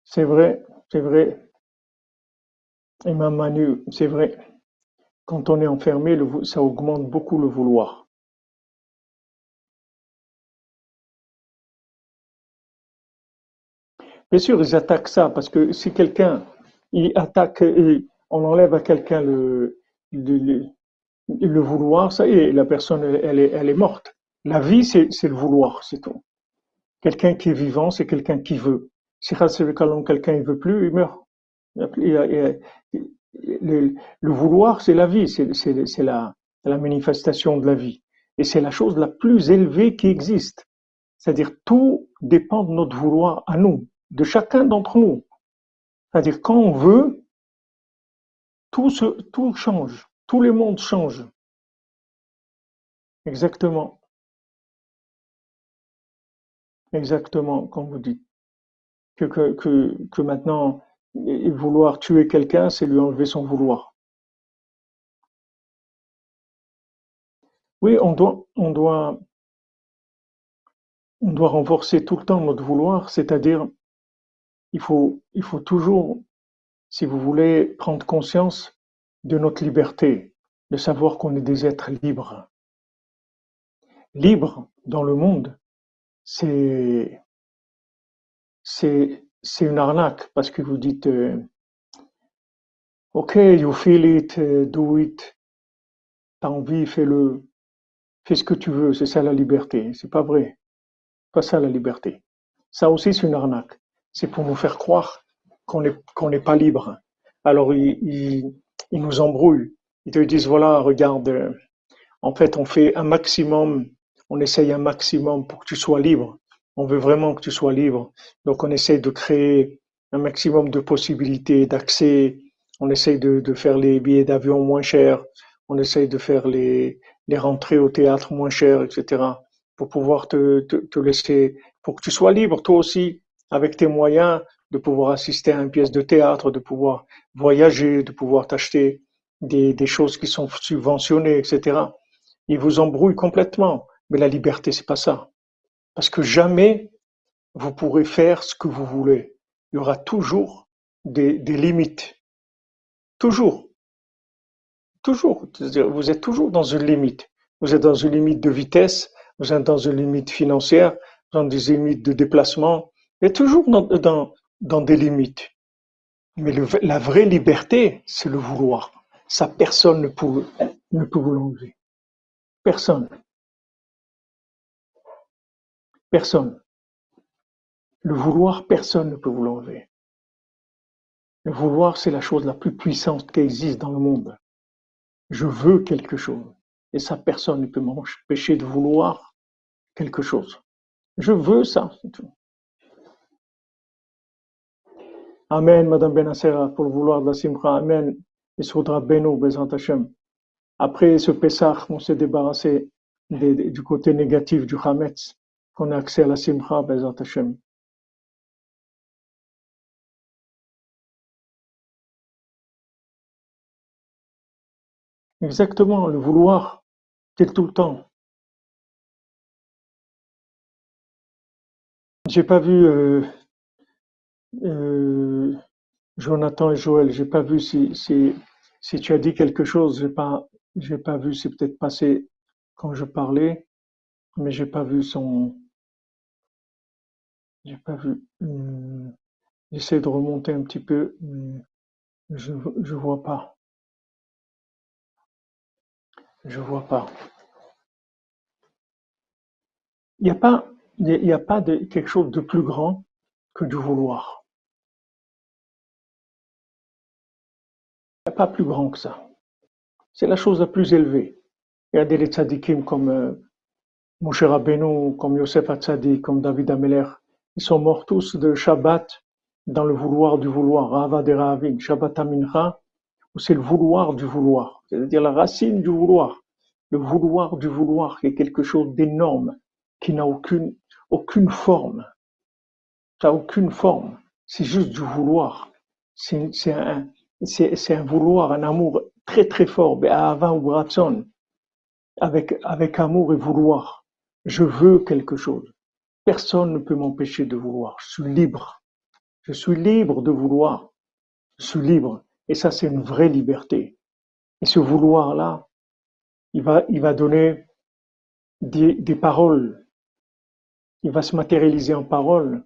C'est vrai, Imam Manu, c'est vrai. Quand on est enfermé, ça augmente beaucoup le vouloir. Bien sûr, ils attaquent ça, parce que si quelqu'un, il attaque, on enlève à quelqu'un le, le vouloir, ça y est, la personne, elle est morte. La vie, c'est le vouloir, c'est tout. Quelqu'un qui est vivant, c'est quelqu'un qui veut. Si quelqu'un ne veut plus, il meurt. Le vouloir, c'est la vie, c'est la manifestation de la vie. Et c'est la chose la plus élevée qui existe. C'est-à-dire tout dépend de notre vouloir à nous, de chacun d'entre nous. C'est-à-dire quand on veut, tout change, tout le monde change. Exactement, exactement, comme vous dites. Que maintenant, vouloir tuer quelqu'un, c'est lui enlever son vouloir. Oui, on doit renforcer tout le temps notre vouloir, c'est-à-dire il faut toujours, si vous voulez, prendre conscience de notre liberté, de savoir qu'on est des êtres libres. Libres dans le monde, c'est c'est une arnaque parce que vous dites OK, you feel it, do it, t'as envie, fais-le, fais ce que tu veux, c'est ça la liberté. C'est pas vrai, pas ça la liberté. Ça aussi c'est une arnaque. C'est pour nous faire croire qu'on n'est pas libre. Alors ils nous embrouillent. Ils te disent voilà, regarde, en fait on fait un maximum, on essaye un maximum pour que tu sois libre. On veut vraiment que tu sois libre. Donc on essaye de créer un maximum de possibilités d'accès. On essaye de faire les billets d'avion moins chers. On essaye de faire les rentrées au théâtre moins chères, etc. Pour pouvoir te laisser, pour que tu sois libre toi aussi, avec tes moyens, de pouvoir assister à une pièce de théâtre, de pouvoir voyager, de pouvoir t'acheter des choses qui sont subventionnées, etc. Ils vous embrouillent complètement. Mais la liberté, c'est pas ça. Parce que jamais vous pourrez faire ce que vous voulez. Il y aura toujours des limites. Toujours. Toujours. C'est-à-dire, vous êtes toujours dans une limite. Vous êtes dans une limite de vitesse, vous êtes dans une limite financière, dans des limites de déplacement, et toujours dans des limites. Mais la vraie liberté, c'est le vouloir. Ça, personne ne peut vous l'enlever. Personne. Personne. Le vouloir, personne ne peut vous l'enlever. Le vouloir, c'est la chose la plus puissante qui existe dans le monde. Je veux quelque chose. Et ça, personne ne peut m'empêcher de vouloir quelque chose. Je veux ça, c'est tout. Amen, Madame Benassera, pour le vouloir de la Simcha. Amen. Il sera béni, Bezrat Hashem. Après ce Pessah, on s'est débarrassé du côté négatif du Hametz, qu'on a accès à la Simcha, Bezrat Hashem. Exactement, le vouloir. C'est tout le temps. J'ai pas vu euh, Jonathan et Joël. J'ai pas vu si tu as dit quelque chose. J'ai pas vu. C'est peut-être passé quand je parlais, mais j'ai pas vu son. J'ai pas vu. J'essaie de remonter un petit peu, mais je je vois pas. Je vois pas. Il y a pas. Il y a pas de quelque chose de plus grand que du vouloir. Il n'y a pas plus grand que ça. C'est la chose la plus élevée. Regardez les tzadikim comme Moshe Rabbeinu, comme Yosef Hatzadik, comme David Ameler. Ils sont morts tous de Shabbat dans le vouloir du vouloir. Ahava de Rahavim, Shabbat Amincha, où c'est le vouloir du vouloir. C'est-à-dire la racine du vouloir. Le vouloir du vouloir, qui est quelque chose d'énorme, qui n'a aucune forme. Ça n'a aucune forme. C'est juste du vouloir. C'est c'est un vouloir, un amour très très fort. Be'ahava ou B'ratson, avec amour et vouloir. Je veux quelque chose. Personne ne peut m'empêcher de vouloir. Je suis libre. Je suis libre de vouloir. Je suis libre. Et ça, c'est une vraie liberté. Et ce vouloir-là, il va donner des paroles. Il va se matérialiser en paroles.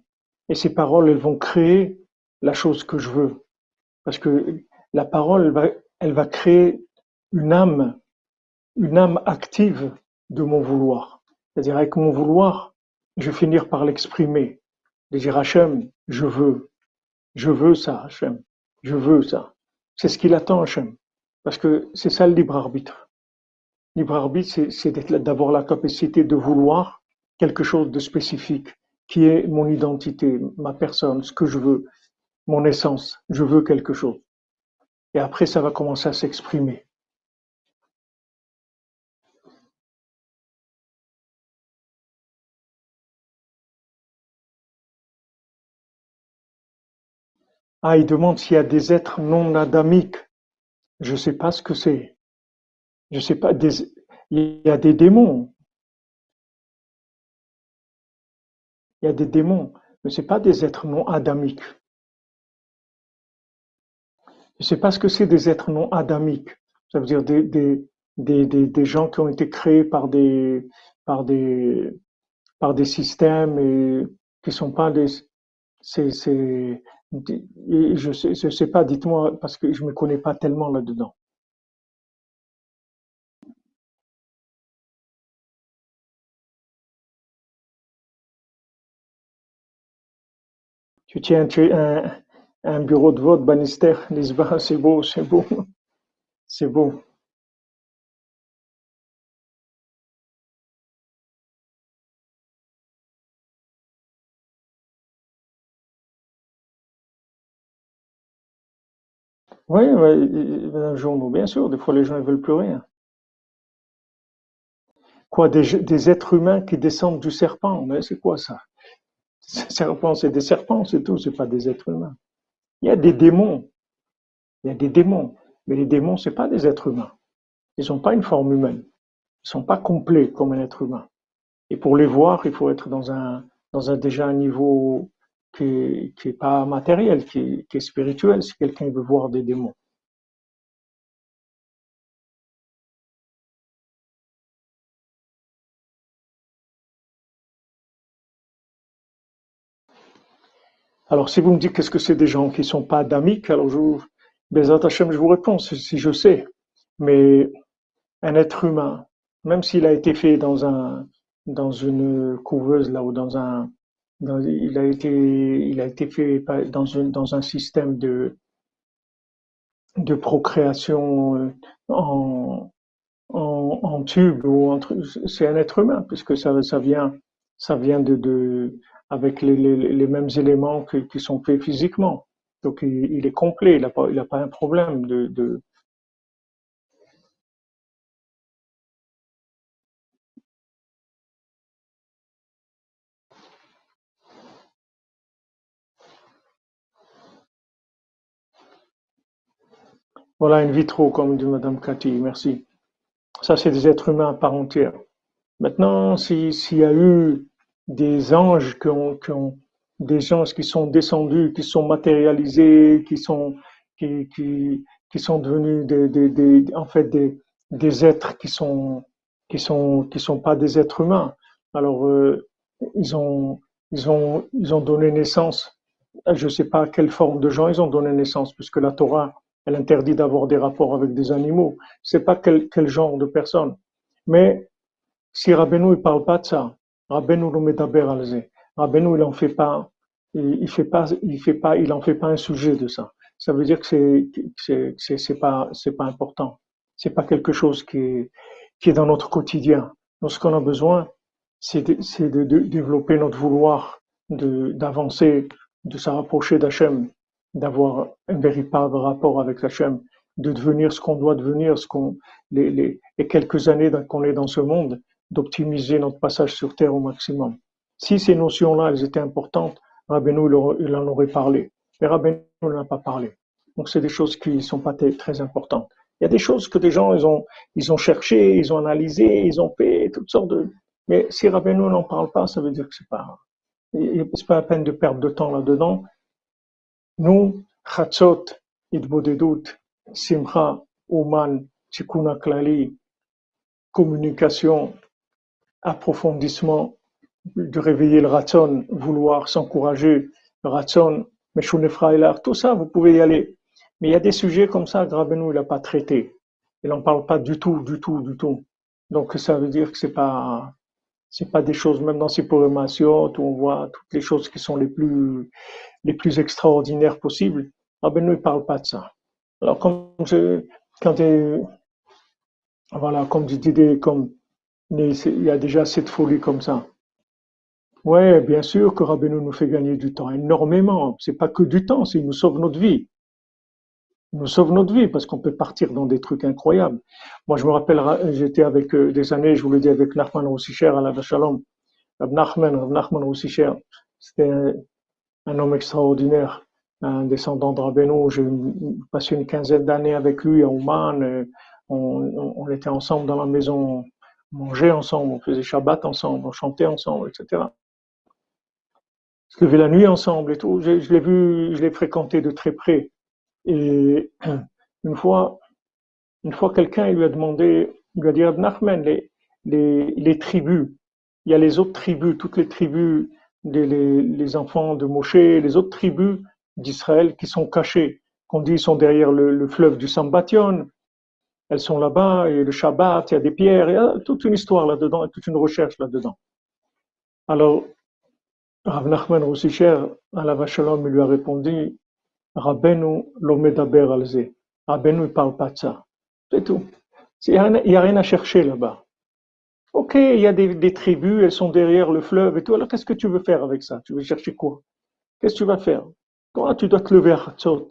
Et ces paroles, elles vont créer la chose que je veux. Parce que la parole, elle va créer une âme, une âme active de mon vouloir. C'est-à-dire avec mon vouloir, je vais finir par l'exprimer. De dire Hachem, je veux ça, Hachem, je veux ça. C'est ce qu'il attend, Hachem. Parce que c'est ça le libre arbitre. Libre arbitre, c'est d'avoir la capacité de vouloir quelque chose de spécifique, qui est mon identité, ma personne, ce que je veux, mon essence. Je veux quelque chose. Et après, ça va commencer à s'exprimer. Ah, il demande s'il y a des êtres non adamiques. Je sais pas ce que c'est. Je sais pas. Il y a des démons. Il y a des démons, mais c'est pas des êtres non adamiques. Je sais pas ce que c'est des êtres non adamiques. Ça veut dire des gens qui ont été créés par des, par des systèmes et qui sont pas des, c'est, je sais pas, dites-moi, parce que je me connais pas tellement là-dedans. Un bureau de vote, Bannister, Lisbonne, c'est beau, c'est beau, c'est beau. Oui, ouais, journaux, bien sûr, des fois les gens ne veulent plus rien. Quoi, des êtres humains qui descendent du serpent, mais c'est quoi ça? Serpents, c'est des serpents, c'est tout, c'est pas des êtres humains. Il y a des démons, il y a des démons, mais les démons, c'est pas des êtres humains. Ils n'ont pas une forme humaine. Ils sont pas complets comme un être humain. Et pour les voir, il faut être dans un déjà un niveau qui est pas matériel, qui est spirituel, si quelqu'un veut voir des démons. Alors, si vous me dites qu'est-ce que c'est des gens qui sont pas adamiques, alors Bezat Hachem, je vous réponds, si je sais. Mais un être humain, même s'il a été fait dans une couveuse là ou il a été fait dans un système de procréation en, en tube ou c'est un être humain puisque ça vient avec les mêmes éléments qui sont faits physiquement. Donc il est complet, il a pas un problème voilà in vitro comme dit Madame Cathy, merci. Ça, c'est des êtres humains à part entière. Maintenant, s'il y a eu des anges des anges qui sont descendus, qui sont matérialisés, qui sont devenus en fait des êtres qui sont pas des êtres humains. Alors, ils ont, ils ont donné naissance. Je ne sais pas à quelle forme de gens ils ont donné naissance, puisque la Torah, elle interdit d'avoir des rapports avec des animaux. Je ne sais pas quel genre de personne. Mais si Rabbeinu il parle pas de ça, Rabbeinu le medaber alze. Rabbeinu il en fait pas, il en fait pas un sujet de ça. Ça veut dire que c'est pas important. C'est pas quelque chose qui est dans notre quotidien. Donc ce qu'on a besoin, c'est de développer notre vouloir, d'avancer, de se rapprocher d'Hachem, d'avoir un véritable rapport avec Hachem, de devenir ce qu'on doit devenir, les quelques années qu'on est dans ce monde, d'optimiser notre passage sur Terre au maximum. Si ces notions-là, elles étaient importantes, Rabbeinu, il en aurait parlé. Mais Rabbeinu n'en a pas parlé. Donc, c'est des choses qui ne sont pas très importantes. Il y a des choses que des gens, ils ont cherché, ils ont analysé, ils ont fait toutes sortes de... Mais si Rabbeinu n'en parle pas, ça veut dire que c'est pas la peine de perdre de temps là-dedans. Nous, Chatzot, Idbodedut, Simcha, Oman, Tikkun Klali, communication, approfondissement, de réveiller le Ratzon, vouloir s'encourager, le Ratzon, Meshunefra Elar, tout ça, vous pouvez y aller. Mais il y a des sujets comme ça, Rabbeinu, il n'a pas traité. Il n'en parle pas du tout, du tout, du tout. Donc, ça veut dire que c'est pas des choses, même dans ces programmations, où on voit toutes les choses qui sont les plus extraordinaires possibles. Rabbeinu, il parle pas de ça. Alors, voilà, comme je disais, il y a déjà cette folie comme ça. Ouais, bien sûr que Rabbeinu nous fait gagner du temps, énormément. C'est pas que du temps, c'est il nous sauve notre vie. Il nous sauve notre vie parce qu'on peut partir dans des trucs incroyables. Moi, je me rappelle, j'étais avec des années, je vous l'ai dit, avec Nachman Roussicher à la Shalom. Rav Nachman Roussicher, c'était un homme extraordinaire, un descendant de Rabbeinu. J'ai passé une quinzaine d'années avec lui à Ouman. On était ensemble dans la maison, on mangeait ensemble, on faisait Shabbat ensemble, on chantait ensemble, etc. On se levait la nuit ensemble et tout. Je l'ai vu, je l'ai fréquenté de très près. Et une fois quelqu'un lui a demandé, il lui a dit, Rab Nachman, les tribus, il y a les autres tribus, toutes les tribus, les enfants de Moshe, les autres tribus d'Israël qui sont cachées, qu'on dit sont derrière le fleuve du Sambation, elles sont là-bas, et le Shabbat, il y a des pierres, il y a toute une histoire là-dedans, toute une recherche là-dedans. Alors, Rav Nachman Roussicher, à la Vachalom, il lui a répondu, Rabbeinu lo medaber al ze. Rabbeinu ne parle pas de ça. C'est tout. Il n'y a rien à chercher là-bas. Ok, il y a des tribus, elles sont derrière le fleuve et tout. Alors qu'est-ce que tu veux faire avec ça? Tu veux chercher quoi? Qu'est-ce que tu vas faire? Toi, tu dois te lever à Hatzot.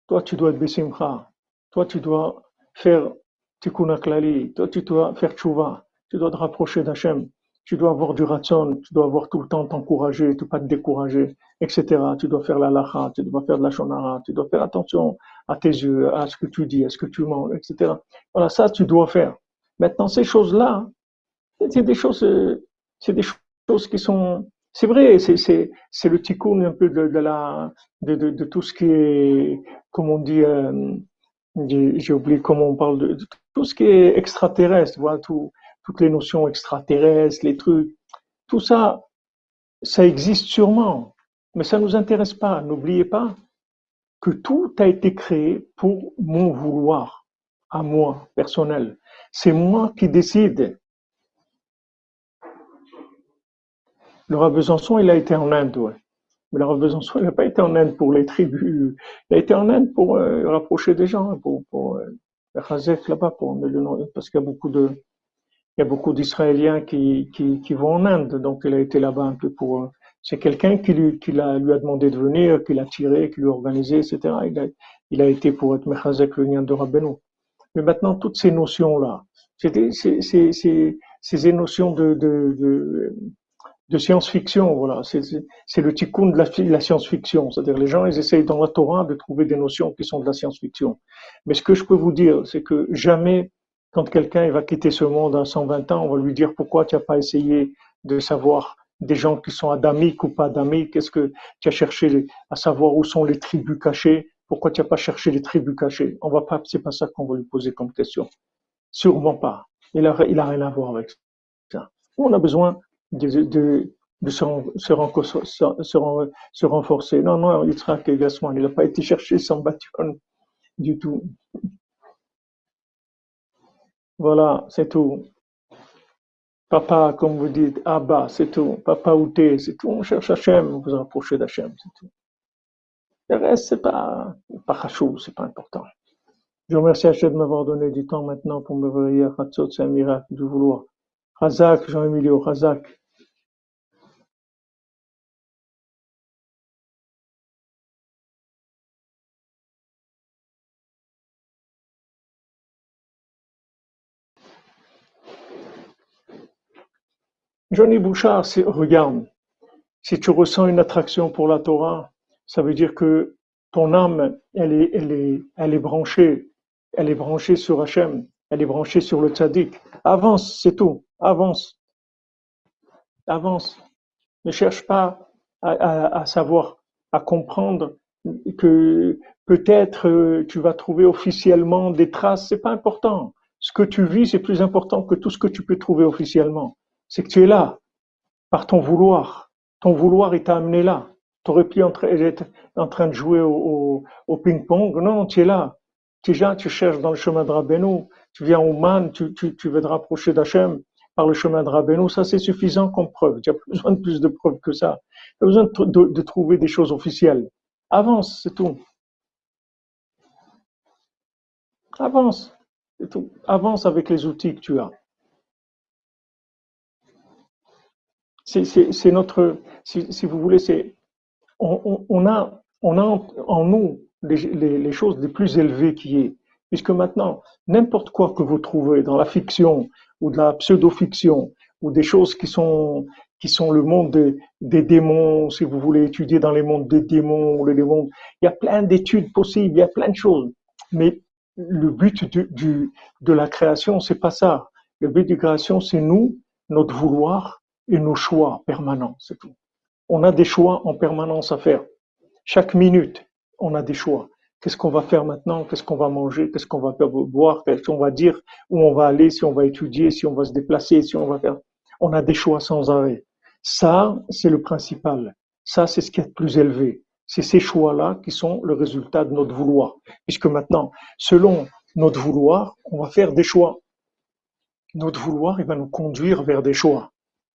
Toi, tu dois être Bessimcha. Toi, tu dois faire Tikkun Klali. Toi, tu dois faire Tshuva. Tu dois te rapprocher d'Hachem. Tu dois avoir du Ratzon. Tu dois avoir tout le temps t'encourager, ne pas te décourager, etc. Tu dois faire la lacha, tu dois faire de la shonara, tu dois faire attention à tes yeux, à ce que tu dis, à ce que tu manges, etc. Voilà, ça, tu dois faire. Maintenant, ces choses-là, c'est des choses, qui sont, c'est vrai, c'est le tikkun un peu de tout ce qui est, comme on dit, j'ai oublié comment on parle de tout ce qui est extraterrestre, voilà, toutes les notions extraterrestres, les trucs, tout ça, ça existe sûrement, mais ça ne nous intéresse pas. N'oubliez pas que tout a été créé pour mon vouloir, à moi, personnel. C'est moi qui décide. Le Rav Besançon, il a été en Inde, ouais. Mais le Rav Besançon, il n'a pas été en Inde pour les tribus. Il a été en Inde pour rapprocher des gens, pour faire Chazek là-bas, parce qu'il y a beaucoup d'Israéliens qui vont en Inde. Donc, il a été là-bas un peu pour... c'est quelqu'un qui lui a demandé de venir, qui l'a tiré, qui lui a organisé, etc. Il a été pour être Mechazek le lien de Rabbeinu. Mais maintenant, toutes ces notions-là, c'est des notions de science-fiction, voilà. C'est le tikkun de la science-fiction. C'est-à-dire, les gens, ils essayent dans la Torah de trouver des notions qui sont de la science-fiction. Mais ce que je peux vous dire, c'est que jamais Quand quelqu'un il va quitter ce monde à 120 ans, on va lui dire pourquoi tu n'as pas essayé de savoir des gens qui sont adamiques ou pas adamiques, est-ce que tu as cherché à savoir où sont les tribus cachées, pourquoi tu n'as pas cherché les tribus cachées? On va pas, c'est pas ça qu'on va lui poser comme question. Sûrement pas. Il a rien à voir avec ça. On a besoin de se renforcer. Non, non, Yitzhak et Gassman, il n'a pas été chercher son bâton du tout. Voilà, c'est tout. Papa, comme vous dites, Abba, c'est tout. Papa Outé, c'est tout. On cherche Hachem, vous vous rapprochez d'Hachem, c'est tout. Le reste, pas chachou, c'est pas important. Je remercie Hachem de m'avoir donné du temps maintenant pour me réveiller à Hatzot, c'est un miracle du vouloir. Razak, Jean-Emilio, Razak. Johnny Bouchard, regarde, si tu ressens une attraction pour la Torah, ça veut dire que ton âme, elle est branchée sur Hachem, elle est branchée sur le tzaddik. Avance, c'est tout. Avance, avance. Ne cherche pas à savoir, à comprendre que peut-être tu vas trouver officiellement des traces. C'est pas important. Ce que tu vis, c'est plus important que tout ce que tu peux trouver officiellement. C'est que tu es là par ton vouloir. Ton vouloir, il t'a amené là. Tu aurais pu être en train de jouer au ping-pong. Non, tu es là. Déjà, tu cherches dans le chemin de Rabbeinu. Tu viens au Man, tu veux te rapprocher d'Hachem par le chemin de Rabbeinu. Ça, c'est suffisant comme preuve. Tu n'as pas besoin de plus de preuves que ça. Tu as besoin de trouver des choses officielles. Avance, c'est tout. Avance. C'est tout. Avance avec les outils que tu as. C'est notre, si vous voulez, on a en nous les choses les plus élevées qui est. Puisque maintenant, n'importe quoi que vous trouvez dans la fiction ou de la pseudo-fiction ou des choses qui sont le monde des démons, si vous voulez étudier dans les mondes des démons ou les démons, il y a plein d'études possibles, il y a plein de choses. Mais le but de la création, c'est pas ça. Le but de la création, c'est nous, notre vouloir et nos choix permanents, c'est tout. On a des choix en permanence à faire. Chaque minute, on a des choix. Qu'est-ce qu'on va faire maintenant? Qu'est-ce qu'on va manger? Qu'est-ce qu'on va boire? Qu'est-ce qu'on va dire? Où on va aller? Si on va étudier? Si on va se déplacer? Si on va faire? On a des choix sans arrêt. Ça, c'est le principal. Ça, c'est ce qui est le plus élevé. C'est ces choix-là qui sont le résultat de notre vouloir. Puisque maintenant, selon notre vouloir, on va faire des choix. Notre vouloir, il va nous conduire vers des choix.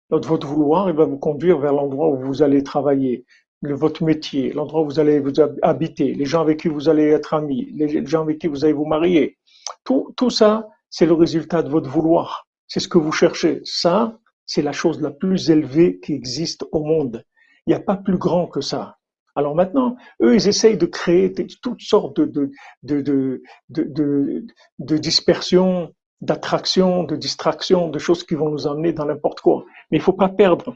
Votre vouloir, il va vous conduire vers l'endroit où vous allez travailler, votre métier, l'endroit où vous allez vous habiter, les gens avec qui vous allez être amis, les gens avec qui vous allez vous marier. Tout ça, c'est le résultat de votre vouloir. C'est ce que vous cherchez. Ça, c'est la chose la plus élevée qui existe au monde. Il n'y a pas plus grand que ça. Alors maintenant, eux, ils essayent de créer toutes sortes de, de, de dispersion, d'attraction, de distraction, de choses qui vont nous emmener dans n'importe quoi. Mais il faut pas perdre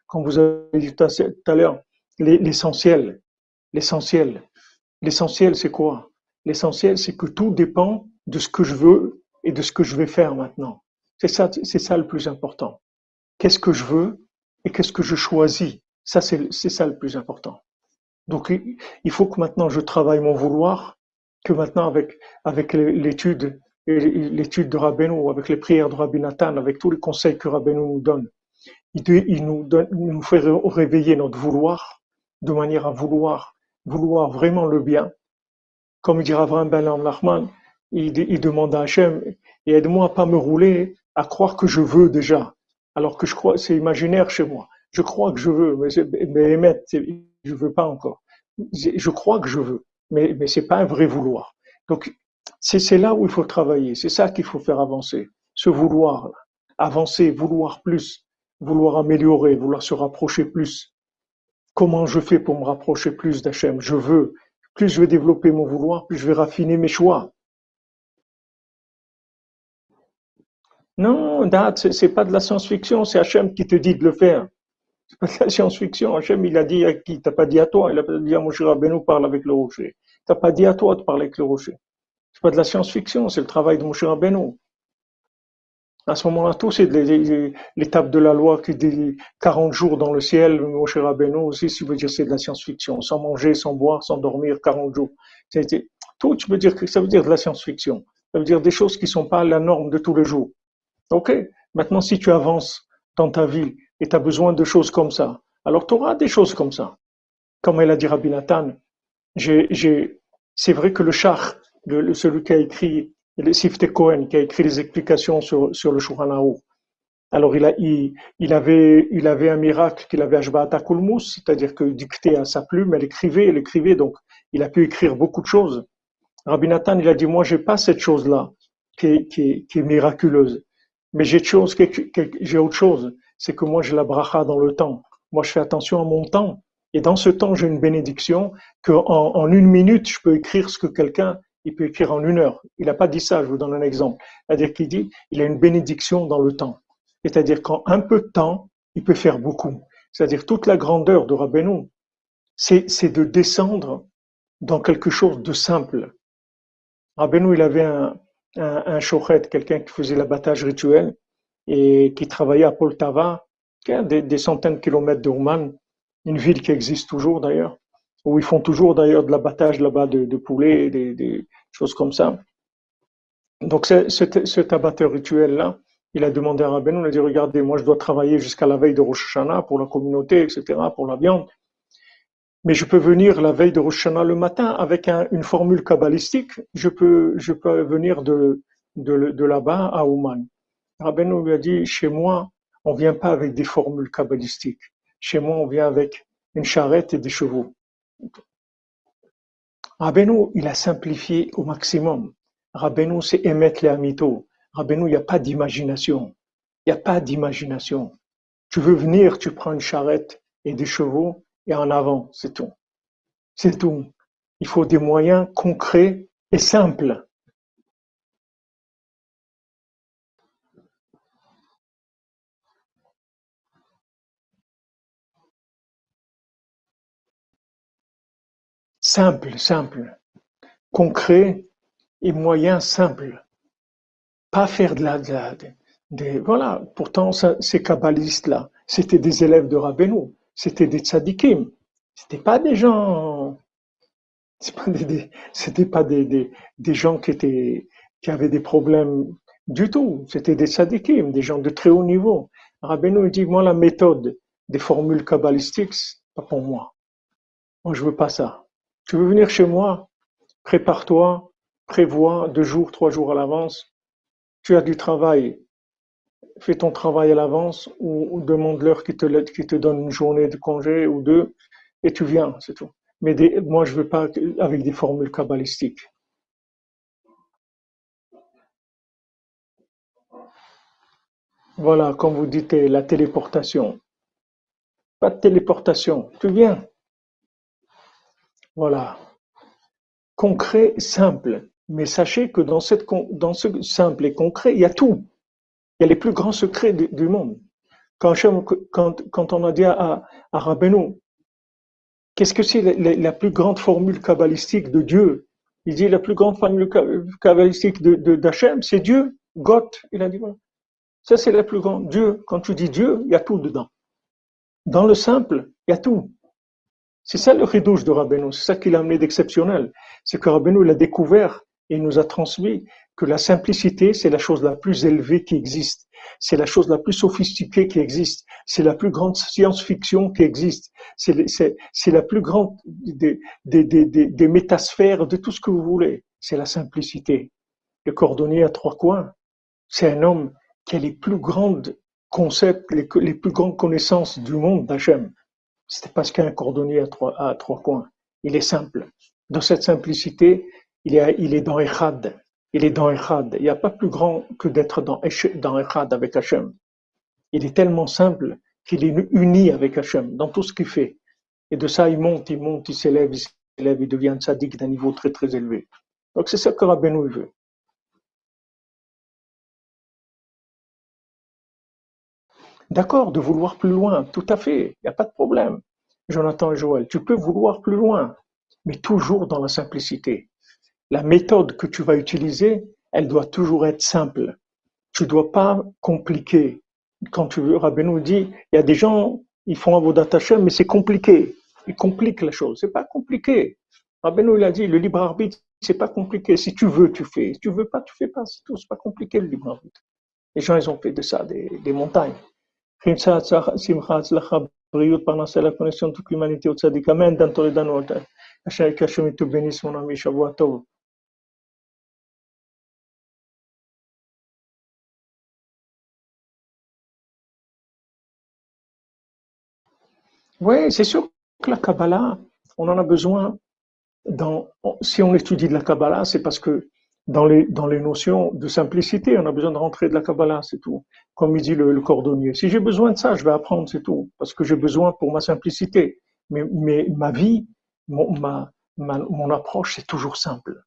comme vous avez dit tout à l'heure, l'essentiel. L'essentiel. L'essentiel, c'est quoi? L'essentiel, c'est que tout dépend de ce que je veux et de ce que je vais faire maintenant. C'est ça le plus important. Qu'est-ce que je veux et qu'est-ce que je choisis? Ça, c'est ça le plus important. Donc, il faut que maintenant je travaille mon vouloir, que maintenant avec l'étude de Rabbeinu, avec les prières de Rabbi Nathan, avec tous les conseils que Rabbeinu nous donne, il nous fait réveiller notre vouloir de manière à vouloir vraiment le bien. Comme dit Avraham ben Nachman, il demande à Hachem, et aide-moi à pas me rouler, à croire que je veux déjà, alors que je crois, c'est imaginaire chez moi. Je crois que je veux, mais je veux pas encore. Je crois que je veux, mais c'est pas un vrai vouloir. Donc, c'est là où il faut travailler. C'est ça qu'il faut faire avancer. Ce vouloir, avancer, vouloir plus, vouloir améliorer, vouloir se rapprocher plus. Comment je fais pour me rapprocher plus d'Hachem? Je veux. Plus je vais développer mon vouloir, plus je vais raffiner mes choix. Non, date, c'est pas de la science-fiction, c'est Hachem qui te dit de le faire. C'est pas de la science-fiction. Hachem, il a dit à qui? T'as pas dit à toi. Il a pas dit à Moshe Rabbeinu, parle avec le rocher. T'as pas dit à toi de parler avec le rocher. C'est pas de la science-fiction, c'est le travail de Moshe Rabbeinu. À ce moment-là, tout c'est l'étape de la loi qui dit 40 jours dans le ciel, Moshe Rabbeinu aussi, si tu veux dire c'est de la science-fiction, sans manger, sans boire, sans dormir, 40 jours. Tout, tu peux dire que ça veut dire de la science-fiction. Ça veut dire des choses qui ne sont pas la norme de tous les jours. Ok? Maintenant, si tu avances dans ta vie et tu as besoin de choses comme ça, alors tu auras des choses comme ça. Comme elle a dit Rabbi Nathan, c'est vrai que le Shach, celui qui a écrit, le Sifte Cohen, qui a écrit les explications sur le Shulchan Aruch, alors il avait un miracle qu'il avait Ashba'ata Kulmus, c'est-à-dire qu'il dictait à sa plume, elle écrivait, donc il a pu écrire beaucoup de choses. Rabbi Nathan, il a dit, moi, j'ai pas cette chose-là qui est miraculeuse. Mais j'ai autre chose. C'est que moi, j'ai la bracha dans le temps. Moi, je fais attention à mon temps. Et dans ce temps, j'ai une bénédiction en une minute, je peux écrire ce que quelqu'un, il peut écrire en 1 heure. Il n'a pas dit ça, je vous donne un exemple. C'est-à-dire qu'il dit, il a une bénédiction dans le temps. C'est-à-dire qu'en un peu de temps, il peut faire beaucoup. C'est-à-dire toute la grandeur de Rabbeinu, c'est de descendre dans quelque chose de simple. Rabbeinu, il avait un shochet, quelqu'un qui faisait l'abattage rituel et qui travaillait à Poltava, qui est à des centaines de kilomètres de Ouman, une ville qui existe toujours d'ailleurs, où ils font toujours d'ailleurs de l'abattage là-bas de poulets, des choses comme ça. Donc cet abatteur rituel-là, il a demandé à Rabbeinu, il a dit, regardez, moi je dois travailler jusqu'à la veille de Rosh Hashanah pour la communauté, etc., pour la viande. Mais je peux venir la veille de Rosh Hashanah le matin avec une formule kabbalistique. Je peux venir de là-bas à Ouman. Rabbeinu lui a dit, chez moi, on vient pas avec des formules kabbalistiques. Chez moi, on vient avec une charrette et des chevaux. Rabbeinu, il a simplifié au maximum. Rabbeinu, c'est émettre les amito. Rabbeinu, il n'y a pas d'imagination. Il n'y a pas d'imagination. Tu veux venir, tu prends une charrette et des chevaux et en avant, c'est tout. C'est tout. Il faut des moyens concrets et simples. Simple. Concrets et moyens simples. Pas faire voilà. Pourtant, ces kabbalistes-là, c'était des élèves de Rabbeinu. C'était des tzadikim. C'était pas des gens, c'était pas des gens qui avaient des problèmes du tout. C'était des tzadikim, des gens de très haut niveau. Rabbeinu dit, moi, la méthode des formules kabbalistiques, c'est pas pour moi. Moi, je veux pas ça. Tu veux venir chez moi? Prépare-toi, prévois 2 jours, 3 jours à l'avance. Tu as du travail, fais ton travail à l'avance ou demande-leur qui te donne une journée de congé ou 2 et tu viens, c'est tout. Mais moi, je veux pas avec des formules kabbalistiques. Voilà, comme vous dites, la téléportation. Pas de téléportation. Tu viens. Voilà. Concret, simple. Mais sachez que dans ce simple et concret, il y a tout. Il y a les plus grands secrets du monde. Quand on a dit à Rabbeinu, qu'est-ce que c'est la plus grande formule kabbalistique de Dieu? Il dit la plus grande formule kabbalistique d'Hachem, c'est Dieu. Got, il a dit voilà. Ça, c'est la plus grande. Dieu, quand tu dis Dieu, il y a tout dedans. Dans le simple, il y a tout. C'est ça le ridouche de Rabbeinu, c'est ça qui l'a amené d'exceptionnel. C'est que Rabbeinu l'a découvert et il nous a transmis que la simplicité, c'est la chose la plus élevée qui existe. C'est la chose la plus sophistiquée qui existe. C'est la plus grande science-fiction qui existe. C'est la plus grande des métasphères, de tout ce que vous voulez. C'est la simplicité. Le cordonnier à 3 coins, c'est un homme qui a les plus grandes concepts, les plus grandes connaissances du monde d'Hachem. C'est parce qu'il y a un cordonnier à 3 coins. Il est simple. Dans cette simplicité, il est dans Echad. Il est dans Echad. Il n'y a pas plus grand que d'être dans Echad avec Hachem. Il est tellement simple qu'il est uni avec Hachem dans tout ce qu'il fait. Et de ça, il monte, il s'élève, il devient un tzaddik d'un niveau très très élevé. Donc c'est ça que Rabbeinu veut. D'accord, de vouloir plus loin, tout à fait, il n'y a pas de problème. Jonathan et Joël, tu peux vouloir plus loin, mais toujours dans la simplicité. La méthode que tu vas utiliser, elle doit toujours être simple. Tu ne dois pas compliquer. Quand tu veux, Rabbeinu dit, il y a des gens, ils font Avodat Hashem, mais c'est compliqué. Ils compliquent la chose. C'est pas compliqué. Rabbeinu, il a dit, le libre arbitre, c'est pas compliqué. Si tu veux, tu fais. Si tu veux pas, tu fais pas. C'est tout. C'est pas compliqué, le libre arbitre. Les gens, ils ont fait de ça des montagnes. Brilloute par la connexion de toute l'humanité au tzaddik. Amen. Dans Toledano. Hachem te bénisse, mon ami. Shavua Tov. Oui, c'est sûr que la Kabbalah, on en a besoin. Si on étudie de la Kabbalah, c'est parce que dans les notions de simplicité, on a besoin de rentrer de la Kabbalah, c'est tout. Comme il dit le cordonnier. Si j'ai besoin de ça, je vais apprendre, c'est tout. Parce que j'ai besoin pour ma simplicité. Mais ma vie, mon approche, c'est toujours simple.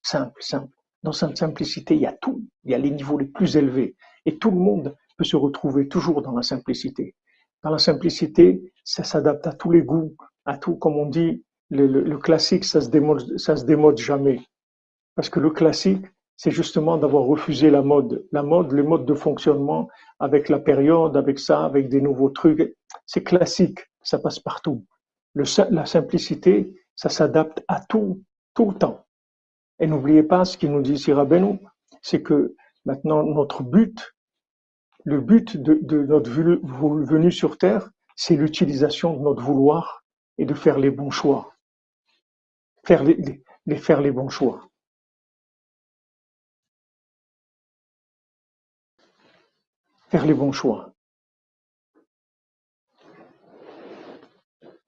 Simple, simple. Dans cette simplicité, il y a tout. Il y a les niveaux les plus élevés. Et tout le monde peut se retrouver toujours dans la simplicité. Dans la simplicité, ça s'adapte à tous les goûts, à tout, comme on dit, le classique, ça se démode jamais. Parce que le classique, c'est justement d'avoir refusé la mode. La mode, le mode de fonctionnement, avec la période, avec ça, avec des nouveaux trucs, c'est classique, ça passe partout. La simplicité, ça s'adapte à tout le temps. Et n'oubliez pas ce qu'il nous dit ici Rabbeinu, c'est que maintenant notre but, le but de notre venue sur Terre, c'est l'utilisation de notre vouloir et de faire les bons choix. Faire les bons choix. Faire les bons choix.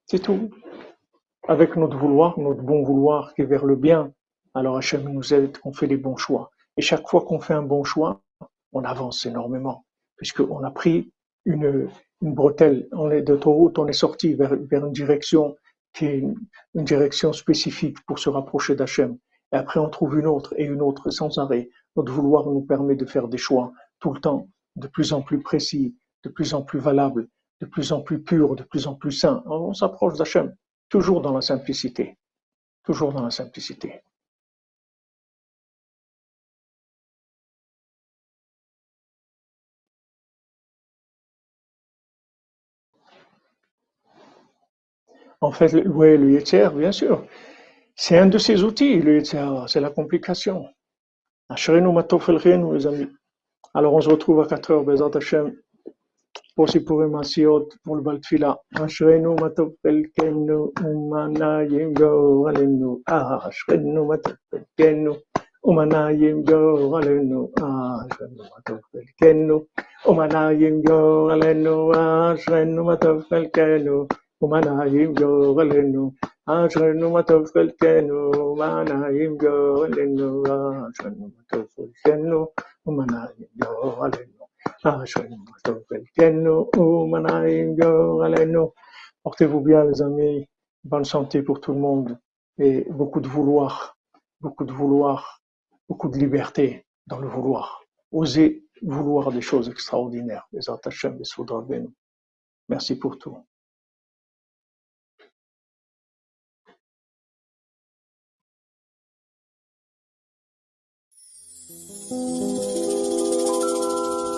C'est tout. Avec notre vouloir, notre bon vouloir qui est vers le bien, alors Hachem nous aide, on fait les bons choix. Et chaque fois qu'on fait un bon choix, on avance énormément. Puisqu'on a pris une bretelle, on est d'autoroute, on est sorti vers une direction qui est une direction spécifique pour se rapprocher d'Hachem. Et après, on trouve une autre et une autre sans arrêt. Notre vouloir nous permet de faire des choix tout le temps, de plus en plus précis, de plus en plus valables, de plus en plus purs, de plus en plus sains. On s'approche d'Hachem, toujours dans la simplicité. Toujours dans la simplicité. En fait, oui, le Yetzer, bien sûr, c'est un de ces outils, le Yetzer, c'est la complication. Ashrenu matov elchenu, les amis. Alors, on se retrouve à 4h, Bezat Hashem, pour Sipurim Asiot, pour le Bal Tfila. Ashrenu matov elchenu, umanayim goralenu. Ashrenu matov elchenu, umanayim goralenu. Ashrenu matov elchenu, umanayim goralenu. Ashrenu matov elchenu. Umanayim goralenu, ashrenu matov chelkenu, umanayim goralenu, ashrenu matov chelkenu, umanayim goralenu, ashrenu matov chelkenu, umanayim goralenu. Portez-vous bien, les amis, bonne santé pour tout le monde, et beaucoup de vouloir, beaucoup de liberté dans le vouloir. Osez vouloir des choses extraordinaires, les Hashem, les Soudra Benu. Merci pour tout.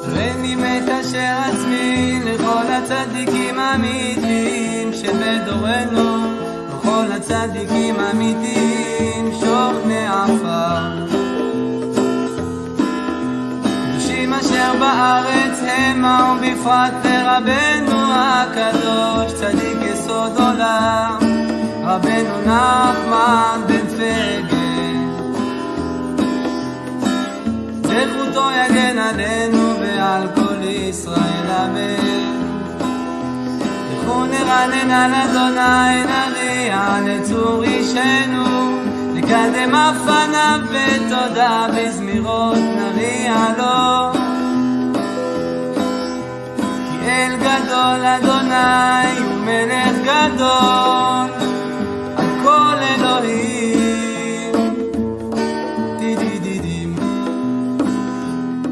רני מת אשר עצמי לכל הצדיקים האמיתיים שבדורנו, לכל הצדיקים האמיתיים שוכני עפר. קדושים אשר בארץ המה ובפרט לרבנו הקדוש צדיק יסוד עולם, רבנו נחמן בן פגל. זכותו יגן עלינו ועל כל ישראל אמן. לכו נרנן על אדוני נריע לצור אישנו, לקדם אף פניו בתודה בזמירות נריע לו. כי אל גדול אדוני ומלך גדול